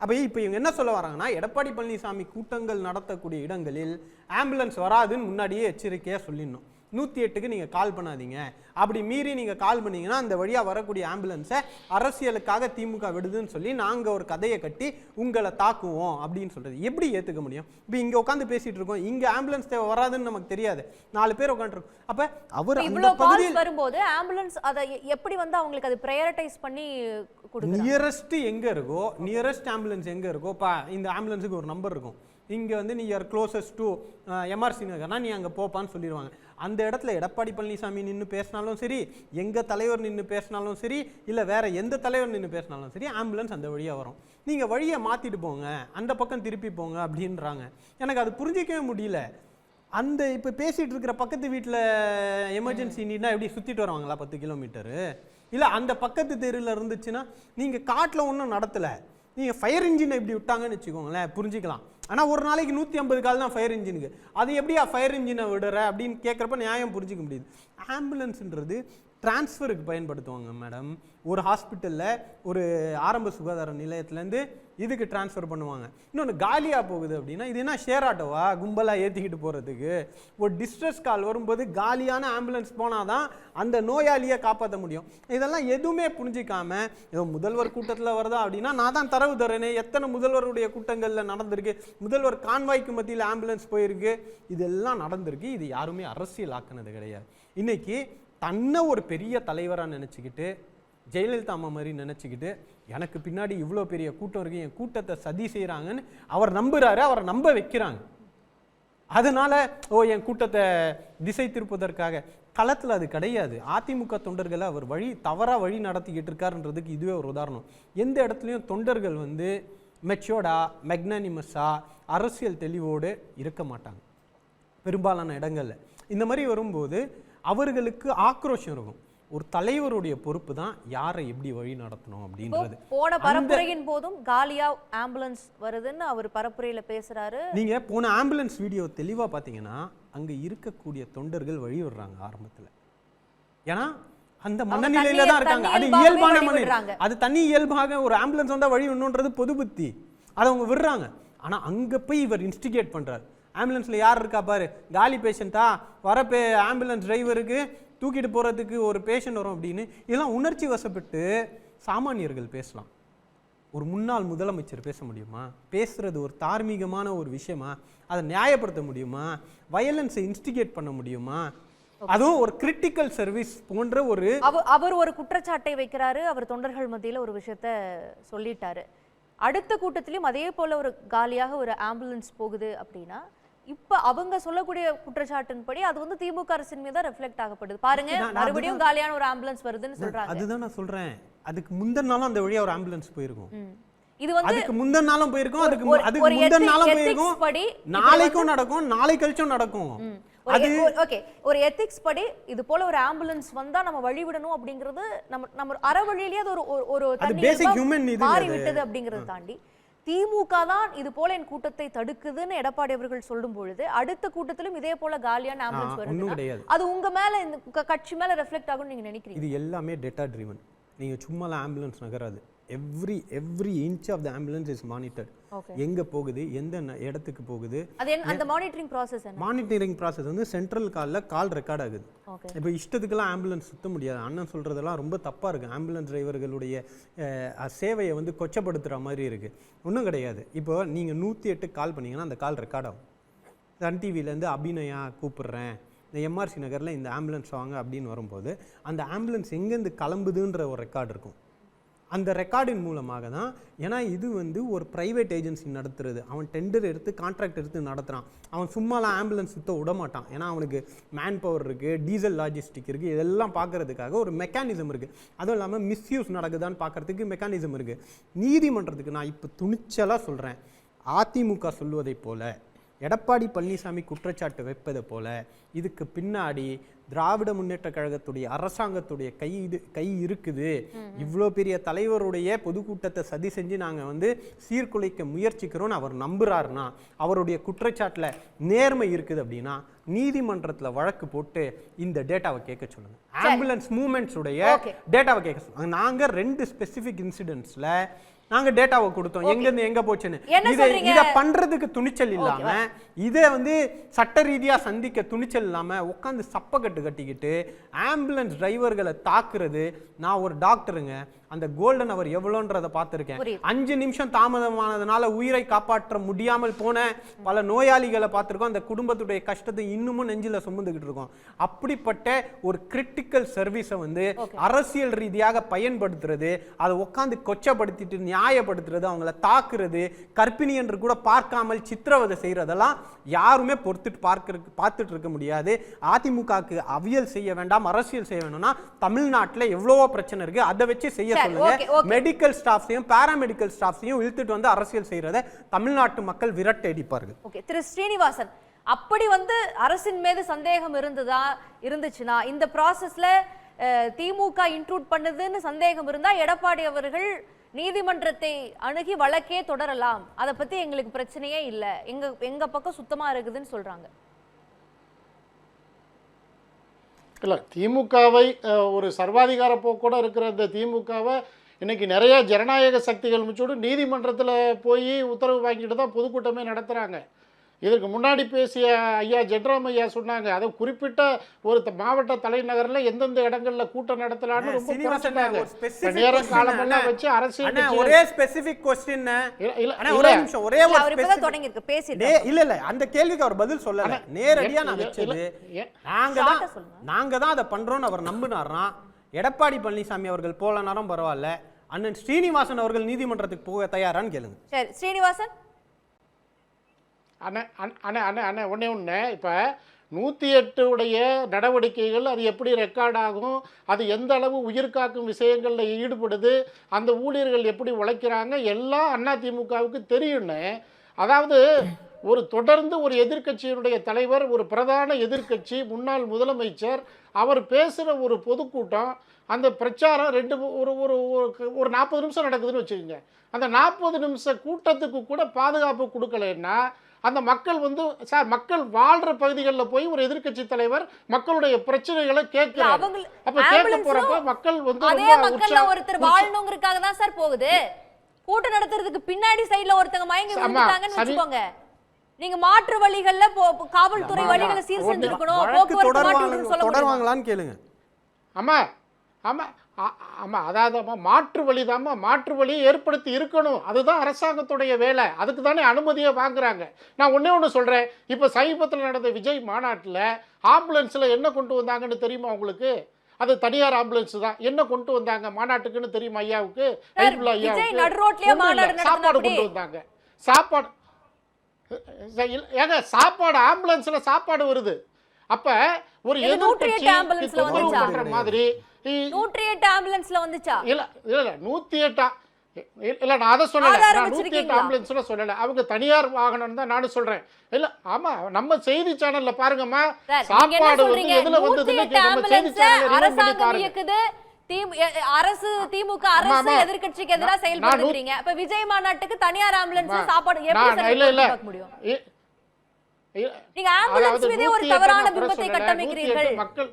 அப்போ இப்போ இவங்க என்ன சொல்ல வராங்கன்னா, எடப்பாடி பழனிசாமி கூட்டங்கள் நடத்தக்கூடிய இடங்களில் ஆம்புலன்ஸ் வராதுன்னு முன்னாடியே எச்சரிக்கையாக சொல்லிடணும். 108க்கு நீங்கள் கால் பண்ணாதீங்க. அப்படி மீறி நீங்கள் கால் பண்ணீங்கன்னா அந்த வழியாக வரக்கூடிய ஆம்புலன்ஸை அரசியலுக்காக திமுக விடுதுன்னு சொல்லி நாங்கள் ஒரு கதையை கட்டி உங்களை தாக்குவோம் அப்படின்னு சொல்கிறது எப்படி ஏற்றுக்க முடியும்? இப்போ இங்கே உட்காந்து பேசிகிட்டு இருக்கோம், இங்கே ஆம்புலன்ஸ் தேவை வராதுன்னு நமக்கு தெரியாது, 4 பேர் உட்காந்துருக்கோம். அப்போ அவர் அந்த பகுதியில் வரும்போது ஆம்புலன்ஸ் அதை எப்படி வந்து அவங்களுக்கு அது ப்ரையாரிட்டைஸ் பண்ணி நியரஸ்ட் எங்கே இருக்கோ, நியரஸ்ட் ஆம்புலன்ஸ் எங்கே இருக்கோ, இப்போ இந்த ஆம்புலன்ஸுக்கு ஒரு நம்பர் இருக்கும். இங்கே வந்து நீ ஆர் க்ளோசஸ்ட் டு எம்ஆர்சி நகர்னா நீ அங்கே போப்பான்னு சொல்லிடுவாங்க. அந்த இடத்துல எடப்பாடி பழனிசாமி நின்று பேசினாலும் சரி, எங்கள் தலைவர் நின்று பேசினாலும் சரி, இல்லை வேற எந்த தலைவர் நின்று பேசினாலும் சரி, ஆம்புலன்ஸ் அந்த வழியாக வரும். நீங்கள் வழியை மாற்றிட்டு போங்க, அந்த பக்கம் திருப்பி போங்க அப்படின்றாங்க. எனக்கு அது புரிஞ்சிக்கவே முடியல. அந்த இப்போ பேசிகிட்டு இருக்கிற பக்கத்து வீட்டில் எமர்ஜென்சி நீட்னா எப்படி சுற்றிட்டு வருவாங்களா 10 கிலோமீட்டரு? இல்லை அந்த பக்கத்து தெருவில் இருந்துச்சுன்னா நீங்கள் காட்டில் ஒன்றும் நடத்தலை, நீங்கள் ஃபயர் இன்ஜினை இப்படி விட்டாங்கன்னு வச்சுக்கோங்களேன், புரிஞ்சிக்கலாம். ஆனால் ஒரு நாளைக்கு 150 கால் தான் ஃபயர் இன்ஜினுக்கு. அது எப்படியா ஃபயர் இன்ஜினை விடுற அப்படின்னு கேட்குறப்ப நியாயம் புரிஞ்சிக்க முடியுது. ஆம்புலன்ஸுன்றது டிரான்ஸ்ஃபருக்கு பயன்படுத்துவாங்க மேடம். ஒரு ஹாஸ்பிட்டலில் ஒரு ஆரம்ப சுகாதார நிலையத்துலேருந்து இதுக்கு டிரான்ஸ்ஃபர் பண்ணுவாங்க. இன்னொன்று காலியாக போகுது அப்படின்னா இது என்ன ஷேர் ஆட்டோவா கும்பலாக ஏற்றிக்கிட்டு போகிறதுக்கு? ஒரு டிஸ்ட்ரெஸ் கால் வரும்போது காலியான ஆம்புலன்ஸ் போனால் தான் அந்த நோயாளியை காப்பாற்ற முடியும். இதெல்லாம் எதுவுமே புரிஞ்சிக்காம ஏதோ முதல்வர் கூட்டத்தில் வருதா அப்படின்னா நான் தான் தரவு தரேனே, எத்தனை முதல்வருடைய கூட்டங்களில் நடந்திருக்கு, முதல்வர் கான்வாய்க்கு மத்தியில் ஆம்புலன்ஸ் போயிருக்கு, இதெல்லாம் நடந்திருக்கு. இது யாருமே அரசியல் ஆக்குனது கிடையாது. இன்னைக்கு தன்னை ஒரு பெரிய தலைவராக நினச்சிக்கிட்டு, ஜெயலலிதா அம்மா மாதிரி நினச்சிக்கிட்டு, எனக்கு பின்னாடி இவ்வளோ பெரிய கூட்டம் இருக்கு, என் கூட்டத்தை சதி செய்கிறாங்கன்னு அவர் நம்புகிறாரு, அவரை நம்ப வைக்கிறாங்க. அதனால என் கூட்டத்தை திசை திருப்பதற்காக களத்தில் அது கிடையாது. அதிமுக தொண்டர்களை அவர் தவறாக வழி நடத்திக்கிட்டு இருக்காருன்றதுக்கு இதுவே ஒரு உதாரணம். எந்த இடத்துலையும் தொண்டர்கள் வந்து மெச்சோர்டா மெக்னானிமஸா அரசியல் தெளிவோடு இருக்க மாட்டாங்க பெரும்பாலான இடங்களில். இந்த மாதிரி வரும்போது அவர்களுக்கு ஆக்ரோஷம் இருக்கும். ஒரு தலைவருடைய பொறுப்பு தான் யாரை எப்படி வழி நடத்தணும் அப்படின்றது. போன பரப்புரையின் போதும் காலியா ஆம்புலன்ஸ் வருதுன்னு அவர் பரப்புரையில பேசுறாரு. நீங்க போன ஆம்புலன்ஸ் வீடியோ தெளிவா பாத்தீங்கன்னா அங்க இருக்கக்கூடிய தொண்டர்கள் வழி விடுறாங்க ஆரம்பத்துல. ஏன்னா அந்த மனநிலையில தான் இருக்காங்க. அது இயல்பான மனநிலை. அது தனி இயல்பாக ஒரு ஆம்புலன்ஸ் வந்தா வழி விடணுன்றது பொது புத்தி, அதை அவங்க விடுறாங்க. ஆனா அங்க போய் இவர் இன்ஸ்டிகேட் பண்றாரு. ஆம்புலன்ஸ்ல யார் இருக்கா பாரு, காலி பேஷண்டா, வர ஆம்புலன்ஸ் டிரைவருக்கு தூக்கிட்டு போகிறதுக்கு ஒரு பேஷண்ட் வரும் அப்படின்னு. இதெல்லாம் உணர்ச்சி வசப்பட்டு சாமானியர்கள் பேசலாம். ஒரு முன்னாள் முதலமைச்சர் பேச முடியுமா? பேசுறது ஒரு தார்மீகமான ஒரு விஷயமா? அதை நியாயப்படுத்த முடியுமா? வயலன்ஸை இன்ஸ்டிகேட் பண்ண முடியுமா? அதுவும் ஒரு கிரிட்டிக்கல் சர்வீஸ் போன்ற ஒரு அவர் ஒரு குற்றச்சாட்டை வைக்கிறாரு. அவர் தொண்டர்கள் மத்தியில் ஒரு விஷயத்த சொல்லிட்டாரு. அடுத்த கூட்டத்திலும் அதே போல ஒரு காலியாக ஒரு ஆம்புலன்ஸ் போகுது அப்படின்னா இப்ப அவங்க சொல்லக்கூடிய குற்றச்சாட்டின்படி அது வந்து திமுக அரசின் மீது ரிஃப்ளெக்ட் ஆகப்படுது. பாருங்க, மறுபடியும் காலியான ஒரு ஆம்புலன்ஸ் வருதுன்னு சொல்றாங்க. அதுதான் நான் சொல்றேன். அதுக்கு முந்தின நாளும் அந்த வழியா ஒரு ஆம்புலன்ஸ் போயிருக்கும். இது வந்து அதுக்கு முந்தின நாளும் போயிருக்கும், அதுக்கு ஒரு முந்தின நாளும் ethics போயிருக்கும், படி நாளைக்கும் நடக்கும், நாளை கழிச்சும் நடக்கும். ஓகே, ஒரு எத்திக்ஸ் படி இது போல ஒரு ஆம்புலன்ஸ் வந்தா நம்ம வழிவிடணும் அப்படிங்கிறது நம்ம அறவழியிலேயே அது ஒரு basic human இது மாறி விட்டது அப்படிங்கறத தாண்டி திமுக தான் இது போல என் கூட்டத்தை தடுக்குதுன்னு எடப்பாடி அவர்கள் சொல்லும் பொழுது அடுத்த கூட்டத்திலும் இதே போல காலியான ஆம்புலன்ஸ் வருது, அது உங்க மேல இந்த கட்சி மேல ரெஃப்ளெக்ட் ஆகும் நீங்க நினைக்கிறீங்க? இது எல்லாமே டேட்டா ட்ரிவன். நீங்க சும்மாலாம் ஆம்புலன்ஸ் நகராது. Every inch of the ambulance is monitored. எங்க போகுது, எந்த இடத்துக்கு போகுது, அந்த மானிட்டரிங் ப்ராசஸ் என்ன? மானிட்டரிங் ப்ராசஸ் வந்து சென்ட்ரல் கால் ரெக்கார்ட் ஆகுது. இப்போ இஷ்டத்துக்கெல்லாம் ஆம்புலன்ஸ் சுத்த முடியாது. அண்ணன் சொல்றதெல்லாம் ரொம்ப தப்பா இருக்கு. ஆம்புலன்ஸ் டிரைவர்களுடைய சேவையை வந்து கொச்சப்படுத்துற மாதிரி இருக்கு. ஒன்றும் கிடையாது. இப்போ நீங்க 108 கால் பண்ணீங்கன்னா அந்த கால் ரெக்கார்ட் ஆகும். சன் டிவிலேருந்து அபிநயா கூப்பிடுறேன், இந்த எம்ஆர்சி நகரில் இந்த ஆம்புலன்ஸ் வாங்க அப்படின்னு வரும்போது அந்த ஆம்புலன்ஸ் எங்கேருந்து கிளம்புதுன்ற ஒரு ரெக்கார்டு இருக்கும். அந்த ரெக்கார்டின் மூலமாக தான், ஏன்னா இது வந்து ஒரு ப்ரைவேட் ஏஜென்சி நடத்துறது. அவன் டெண்டர் எடுத்து கான்ட்ராக்ட் எடுத்து நடத்துகிறான். அவன் சும்மாலாம் ஆம்புலன்ஸ் சுத்த விட மாட்டான். ஏன்னா அவனுக்கு மேன் பவர் இருக்குது, டீசல் லாஜிஸ்டிக் இருக்குது, இதெல்லாம் பார்க்குறதுக்காக ஒரு மெக்கானிசம் இருக்குது. அதுவும் இல்லாமல் மிஸ்யூஸ் நடக்குதான்னு பார்க்குறதுக்கு மெக்கானிசம் இருக்குது. நீதிமன்றத்துக்கு நான் இப்போ துணிச்சலாக சொல்கிறேன், அதிமுக சொல்வதை போல, எடப்பாடி பழனிசாமி குற்றச்சாட்டு வைப்பதை போல இதுக்கு பின்னாடி திராவிட முன்னேற்ற கழகத்துடைய அரசாங்கத்துடைய கை இருக்குது. இவ்வளோ பெரிய தலைவருடைய பொதுக்கூட்டத்தை சதி செஞ்சு நாங்கள் வந்து சீர்குலைக்க முயற்சிக்கிறோன்னு அவர் நம்புறாருன்னா, அவருடைய குற்றச்சாட்டில் நேர்மை இருக்குது அப்படின்னா நீதிமன்றத்தில் வழக்கு போட்டு இந்த டேட்டாவை கேட்க சொல்லுங்க. ஆம்புலன்ஸ் மூவ்மெண்ட்ஸ் உடைய டேட்டாவை கேட்க சொல்லுங்க. நாங்கள் 2 ஸ்பெசிஃபிக் இன்சிடென்ட்ஸில் நாங்க டேட்டாவை கொடுத்தோம், எங்க இருந்து எங்க போச்சுன்னு. இத பண்றதுக்கு துணிச்சல் இல்லாம, இதை வந்து சட்ட ரீதியா சந்திக்க துணிச்சல் இல்லாம உட்காந்து சப்பக்கட்டு கட்டிக்கிட்டு ஆம்புலன்ஸ் டிரைவர்களை தாக்குறது. நான் ஒரு டாக்டருங்க, அந்த கோல்டன் அவர் எவ்வளோன்றதை பார்த்துருக்கேன். 5 நிமிஷம் தாமதமானதுனால உயிரை காப்பாற்ற முடியாமல் போன பல நோயாளிகளை பார்த்துருக்கோம். அந்த குடும்பத்துடைய கஷ்டத்தை இன்னமும் நெஞ்சில சுமந்துக்கிட்டு இருக்கோம். அப்படிப்பட்ட ஒரு கிரிட்டிக்கல் சர்வீஸை வந்து அரசியல் ரீதியாக பயன்படுத்துறது, அதை உட்காந்து கொச்சப்படுத்திட்டு நியாயப்படுத்துறது, அவங்கள தாக்குறது, கற்பிணி என்று கூட பார்க்காமல் சித்திரவதை செய்யறதெல்லாம் யாருமே பார்த்துட்டு இருக்க முடியாது. அதிமுகவுக்கு அவியல் செய்ய வேண்டாம், அரசியல் செய்ய வேணும்னா தமிழ்நாட்டில் எவ்வளவோ பிரச்சனை இருக்கு, அதை வச்சு செய்ய சொல்லுங்க. மெடிக்கல் ஸ்டாஃப்ஸையும் பாராமெடிக்கல் ஸ்டாஃப்ஸையும் இழுத்துட்டு வந்து அரசியல் செய்யறதை தமிழ்நாட்டு மக்கள் விரட்ட அடிப்பார்கள். ஓகே, திரு ஸ்ரீனிவாசன், அப்படி வந்து அரசின் மீது சந்தேகம் இருந்துச்சுன்னா இந்த ப்ராசஸ்ல திமுக இன்ட்ரூட் பண்ணுதுன்னு சந்தேகம் இருந்தா எடப்பாடி அவர்கள் நீதிமன்றத்தை அணுகி வழக்கே தொடரலாம், அதை பத்தி எங்களுக்கு பிரச்சனையே இல்லை, எங்க பக்கம் சுத்தமா இருக்குதுன்னு சொல்றாங்க. இல்லை, திமுகவை ஒரு சர்வாதிகார போக்கோட இருக்கிற இந்த திமுகவை இன்னைக்கு நிறைய ஜனநாயக சக்திகள் மிச்சோடு நீதிமன்றத்தில் போய் உத்தரவு வாங்கிட்டு தான் பொதுக்கூட்டமே நடத்துகிறாங்க. இதற்கு முன்னாடி பேசிய ஐயா ஜெட்ராம் ஐயா சொன்னாங்க, அதை குறிப்பிட்ட ஒரு மாவட்ட தலைநகரில் எந்தெந்த இடங்கள்ல கூட்டம் நடத்தலாம்னு ரொம்ப நேரம் காலமெல்லாம் வச்சு அரசியல் ஒரே ஸ்பெசிபிக் क्वेश्चन ஒரே நிமிஷம் ஒரே ஒரு தொடங்கி இருக்கு பேசிட்டு இல்ல அந்த கேள்விக்கு அவர் பதில் சொல்லல. நேரடியா நான் வெச்சது நாங்க தான் அதை பண்றோம்னு அவர் நம்பினார்னா எடப்பாடி பழனிசாமி அவர்கள் போல நேரம் பரவாயில்ல, அண்ணன் ஸ்ரீனிவாசன் அவர்கள் நீதிமன்றத்துக்கு போக தயாரான்னு கேளுங்க. சரி ஸ்ரீனிவாசன். அண்ணே ஒன்று இப்போ 108 உடைய நடவடிக்கைகள் அது எப்படி ரெக்கார்ட் ஆகும், அது எந்த அளவு உயிர்காக்கும் விஷயங்களில் ஈடுபடுது, அந்த ஊழியர்கள் எப்படி உழைக்கிறாங்க, எல்லாம் அதிமுகவுக்கு தெரியும்னு. அதாவது ஒரு தொடர்ந்து ஒரு எதிர்க்கட்சியினுடைய தலைவர், ஒரு பிரதான எதிர்க்கட்சி, முன்னாள் முதலமைச்சர், அவர் பேசுகிற ஒரு பொதுக்கூட்டம், அந்த பிரச்சாரம் ஒரு 40 நிமிஷம் நடக்குதுன்னு வச்சுக்கோங்க. அந்த 40 நிமிஷ கூட்டத்துக்கு கூட பாதுகாப்பு கொடுக்கலைன்னா அந்த மக்கள் வந்து சார் மக்கள் வாழ்ற பகுதிகளில் போய் ஒரு எதிர்க்கட்சி தலைவர் மக்களுடைய பிரச்சனைகளை கேட்கிறாங்க. அப்ப கேட்க போறப்ப மக்கள் வந்து அதே மக்கள்ல ஒருத்தர் வாழணுங்கிறதுக்காக தான் சார் போகுது. கூட்டம் நடத்துறதுக்கு பின்னாடி சைடுல ஒருத்தங்க மயங்கி விழுந்துட்டாங்கன்னு வெச்சுக்கோங்க. நீங்க மாற்று வழிகள்ல காவல்துறை வழிகளை சீர் செஞ்சிருக்கணும், போக்குவரத்து மாற்றணும்னு சொல்ல தொடர்வாங்களான்னு கேளுங்க. ஆமா ஆமா ஆமா, அதாவது மாற்று வழிதாம்மா, மாற்று வழியை ஏற்படுத்தி இருக்கணும், அதுதான் அரசாங்கத்துடைய வேலை, அதுக்கு தானே அனுமதியை வாங்குறாங்க. நான் ஒன்று சொல்கிறேன், இப்போ சமீபத்தில் நடந்த விஜய் மாநாட்டில் ஆம்புலன்ஸில் என்ன கொண்டு வந்தாங்கன்னு தெரியுமா உங்களுக்கு? அது தனியார் ஆம்புலன்ஸ் தான். என்ன கொண்டு வந்தாங்க மாநாட்டுக்குன்னு தெரியுமா ஐயாவுக்கு? சாப்பாடு கொண்டு வந்தாங்க. சாப்பாடு ஏங்க, சாப்பாடு ஆம்புலன்ஸில் சாப்பாடு வருது. அப்போ ஒரு இது 108 ambulance ல தொந்தரவு வந்துச்சா? பண்ற மாதிரி 108 ஆம்புலன்ஸ்ல வந்துச்சா? இல்ல இல்ல இல்ல 108 இல்ல நான் அதை சொல்லல. ஆதாரம் நான் 108 வச்சிருக்கீங்களா? ஆம்புலன்ஸ்ல சொல்லல. அவங்க தனியார் வாகனம் தான் நானும் சொல்றேன். இல்ல ஆமா நம்ம செய்தி சேனல்ல பாருங்கம்மா, சார், நீங்க என்ன சாப்பாடு வந்து சொல்றீங்க? எதுல வந்ததுன்னு 108 நம்ம செய்தி ஆம்புலன்ஸ் சேனல்ல ரிவைண்ட் பண்ணி அரசாங்கம் பாருங்க. இயக்குது. அரசு திமுக ஆமா, அரசு ஆமா. எதிர்க்கட்சிக்கு எதிராக செயல்படுறீங்க. அப்ப விஜய் மாநாட்டுக்கு தனியார் ஆம்புலன்ஸ்ல சாப்பாடு எப்படி சார் இல்ல இல்ல பார்க்க முடியும்? இல்ல. நீங்க ஆம்புலன்ஸ் மீதே ஒரு 108 தவறான நான் பிம்பத்தை சொல்லல. கட்டமைக்கிறீர்கள். 108 மக்கள்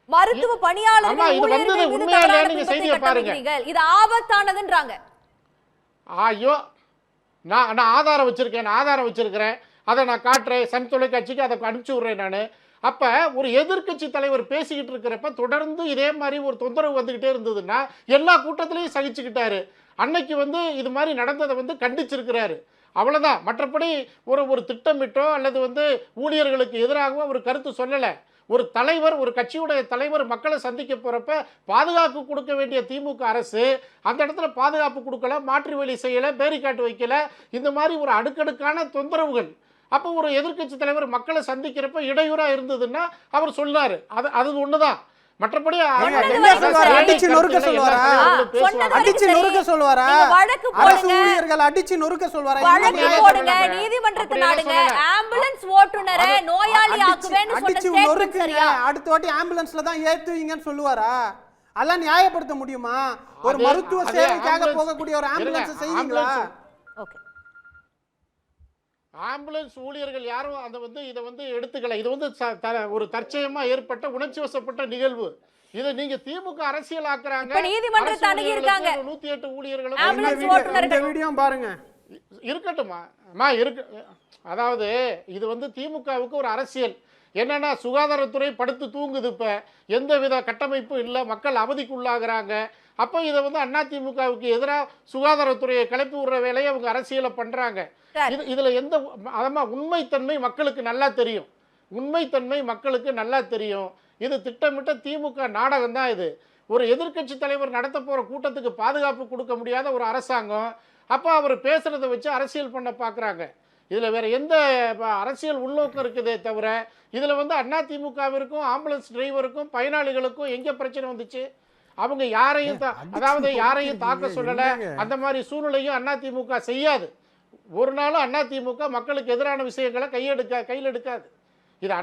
மருத்துவ ஆமா, பணியாளர்கள் இது ஊழியர்கள் வந்தது மீது உண்மையா தவறான இல்லையா? நீங்க பிம்பத்தை செய்தியை பாருங்க. கட்டமைக்கிறீர்கள். இது ஆபத்தானதுன்றாங்க. ஐயோ நான் ஆதாரம் வச்சிருக்கேன், நான் ஆதாரம் வச்சிருக்கிறேன், அதை நான் காட்டுறேன், சன் தொலைக்காட்சிக்கு அதை அனுப்பிச்சி விட்றேன் நான். அப்போ ஒரு எதிர்க்கட்சி தலைவர் பேசிக்கிட்டு இருக்கிறப்ப தொடர்ந்து இதே மாதிரி ஒரு தொந்தரவு வந்துக்கிட்டே இருந்ததுன்னா எல்லா கூட்டத்திலையும் சகிச்சுக்கிட்டாரு. அன்னைக்கு வந்து இது மாதிரி நடந்ததை வந்து கண்டிச்சிருக்கிறாரு, அவ்வளோதான். மற்றபடி ஒரு திட்டமிட்டோ அல்லது வந்து ஊழியர்களுக்கு எதிராகவோ அவர் கருத்து சொல்லலை. ஒரு தலைவர், ஒரு கட்சியுடைய தலைவர் மக்களை சந்திக்க போகிறப்ப பாதுகாப்பு கொடுக்க வேண்டிய திமுக அரசு அந்த இடத்துல பாதுகாப்பு கொடுக்கல, மாற்று வழி செய்யலை, பேரிகாட்டு வைக்கல, இந்த மாதிரி ஒரு அடுக்கடுக்கான தொந்தரவுகள். அப்போ ஒரு எதிர்க்கட்சி தலைவர் மக்களை சந்திக்கிறப்ப இடையூறாக இருந்ததுன்னா அவர் சொன்னார். அது ஒன்று தான். மற்றபடி என்ன சொல்வாரா? அடிச்சு நொறுக்க சொல்வாரா? அடிச்சு நொறுக்க சொல்வாரா? அரசு ஊழியர்கள் அடிச்சு நொறுக்க சொல்வாரா? வழக்கு போடுங்க, நீதிமன்றத்தை நாடுங்க. ஆம்புலன்ஸ் ஓட்டுநரை நோயாளி ஆக்குவேன்னு சொன்ன அடிச்சு ஸ்டேட்மெண்ட் நொறுக்குங்க, சரியா? அடுத்த வாட்டி ஆம்புலன்ஸ்ல தான் ஏத்துவீங்கன்னு சொல்லுவாரா? அதெல்லாம் நியாயப்படுத்த முடியுமா? ஒரு மருத்துவ சேவைக்காக போகக்கூடிய ஒரு ஆம்புலன்ஸ் செய்வீங்களா? ஓகே. ஆம்புலன்ஸ் ஊழியர்கள் யாரும் அதை வந்து இதை வந்து எடுத்துக்கல. இது வந்து ஒரு தற்செயமா ஏற்பட்ட உணர்ச்சி வசப்பட்ட நிகழ்வு. இதை நீங்க திமுக அரசியல் ஆக்குறாங்க. இப்ப நீதிமன்றத்தை அணுகி இருக்காங்க. 108 ஊழியர்களும் ஆம்புலன்ஸ் ஓட்டுநர்கள் இந்த வீடியோ பாருங்க. இருக்கட்டுமா அம்மா இருக்கு. அதாவது இது வந்து திமுகவுக்கு ஒரு அரசியல். என்னன்னா சுகாதாரத்துறை படுத்து தூங்குது, இப்போ எந்த வித கட்டமைப்பும் இல்லை, மக்கள் அவதிக்குள்ளாகிறாங்க. அப்போ இதை வந்து அதிமுகவுக்கு எதிராக சுகாதாரத்துறையை கிளப்பி விடுற வேலையை அவங்க அரசியலை பண்ணுறாங்க. இதுல எந்த அதமா உண்மைத்தன்மை மக்களுக்கு நல்லா தெரியும். உண்மைத்தன்மை மக்களுக்கு நல்லா தெரியும். இது திட்டமிட்ட திமுக நாடகம் தான். இது ஒரு எதிர்க்கட்சி தலைவர் நடத்த போற கூட்டத்துக்கு பாதுகாப்பு கொடுக்க முடியாத ஒரு அரசாங்கம். அப்போ அவர் பேசுறதை வச்சு அரசியல் பண்ண பார்க்குறாங்க. இதில் வேற எந்த அரசியல் உள்நோக்கம் இருக்குதே தவிர இதில் வந்து அதிமுகவிற்கும் ஆம்புலன்ஸ் டிரைவருக்கும் பயனாளிகளுக்கும் எங்கே பிரச்சனை வந்துச்சு? அவங்க யாரையும் அதாவது யாரையும் தாக்க சொல்லலை. அந்த மாதிரி சூழ்நிலையும் அதிமுக செய்யாது. ஒரு நாளும் அதிமுக மக்களுக்கு எதிரான விஷயங்களை கையில் எடுக்காது. இது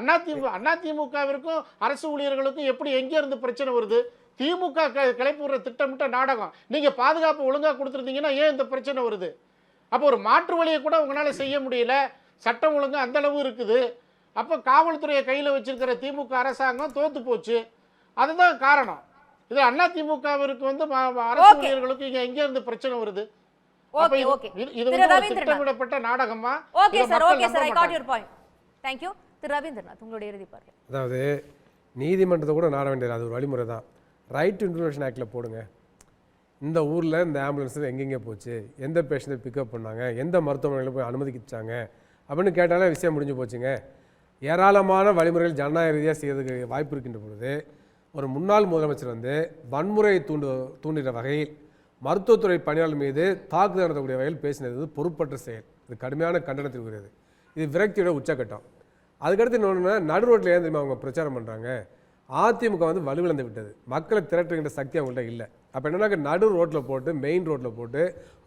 அதிமுகவிற்கும் அரசு ஊழியர்களுக்கும் எப்படி எங்கே இருந்து பிரச்சனை வருது? திமுக கிளப்பி விடுற திட்டமிட்ட நாடகம். நீங்கள் பாதுகாப்பு ஒழுங்காக கொடுத்துருந்தீங்கன்னா ஏன் இந்த பிரச்சனை வருது? அப்போ ஒரு மாற்று வழியை கூட உங்களால் செய்ய முடியல. சட்டம் ஒழுங்கு அந்த அளவு இருக்குது. அப்போ காவல்துறையை கையில் வச்சிருக்கிற திமுக அரசாங்கம் தோத்து போச்சு. அதுதான் காரணம். இது அதிமுகவிற்கு வந்து அரசு ஊழியர்களுக்கு இங்கே எங்கே இருந்து பிரச்சனை வருது? இது திட்டமிடப்பட்ட நாடகமா? Okay sir, okay sir, I got your point. Thank you. திரு ரவீந்திரநாத், உங்களுடைய இறுதி பார்வை. அதாவது நீதிமன்றத்தை கூட நாட வேண்டியது, அது ஒரு வழிமுறை தான். ரைட் டு இன்ஃபர்மேஷன் ஆக்டில் போடுங்க. இந்த ஊரில் இந்த ஆம்புலன்ஸ் எங்கெங்கே போச்சு, எந்த பேஷண்ட்டை பிக்கப் பண்ணாங்க, எந்த மருத்துவமனையில் போய் அனுமதிச்சாங்க அப்படின்னு கேட்டாலே விஷயம் முடிஞ்சு போச்சுங்க. ஏராளமான வழிமுறைகள் ஜனநாயக ரீதியாக செய்யறதுக்கு வாய்ப்பு இருக்கின்ற பொழுது ஒரு முன்னாள் முதலமைச்சர் வந்து வன்முறையை தூண்டுகிற வகையில் மருத்துவத்துறை பணியாளர் மீது தாக்குதல் நடத்தக்கூடிய வகையில் பேசினது பொறுப்பற்ற செயல். இது கடுமையான கண்டனத்திற்குரியது. இது விரக்தியோட உச்சக்கட்டம். அதுக்கடுத்து இன்னொன்று, நடு ரோட்டில் ஏன் தெரியுமா அவங்க பிரச்சாரம் பண்ணுறாங்க? அதிமுக வந்து வலுவிழந்து விட்டது, மக்களை திரட்டுகின்ற சக்தி அவங்கள்ட்ட இல்லை. அப்போ என்னன்னாக்க நடு ரோட்டில் போட்டு மெயின் ரோட்டில் போட்டு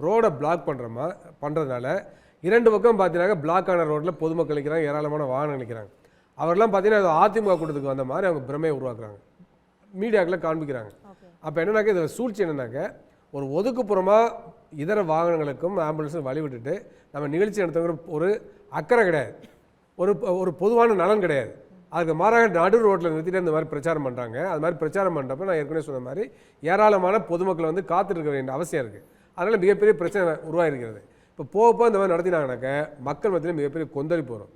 ரோடை பிளாக் பண்ணுறதுனால இரண்டு பக்கம் பார்த்தீங்கன்னா பிளாக் ஆன ரோட்டில் பொதுமக்கள் நிற்கிறாங்க, ஏராளமான வாகனம் நிற்கிறாங்க. அவரெல்லாம் பார்த்தீங்கன்னா அதிமுக கூட்டத்துக்கு வந்த மாதிரி அவங்க பிரமையை உருவாக்குறாங்க, மீடியாக்களை காண்பிக்கிறாங்க. அப்போ என்னன்னாக்க இதில் சூழ்ச்சி என்னன்னாக்க ஒரு ஒதுக்குப்புறமாக இதர வாகனங்களுக்கும் ஆம்புலன்ஸும் வழி விட்டுட்டு நம்ம நிகழ்ச்சி நடத்துகிற ஒரு அக்கறை கிடையாது, ஒரு பொதுவான நலன் கிடையாது. அதுக்கு மாறாக நடு ரோட்டில் நிறுத்திட்டு இந்த மாதிரி பிரச்சாரம் பண்ணுறாங்க. அது மாதிரி பிரச்சாரம் பண்ணுறப்ப நான் ஏற்கனவே சொன்ன மாதிரி ஏராளமான பொதுமக்கள் வந்து காத்துருக்க வேண்டிய அவசியம் இருக்குது. அதனால் மிகப்பெரிய பிரச்சனை உருவாகிருக்கிறது. இப்போ போக இந்த மாதிரி நடத்தினாங்கனாக்க மக்கள் மத்தியில் மிகப்பெரிய கொந்தளிப்பு வரும்.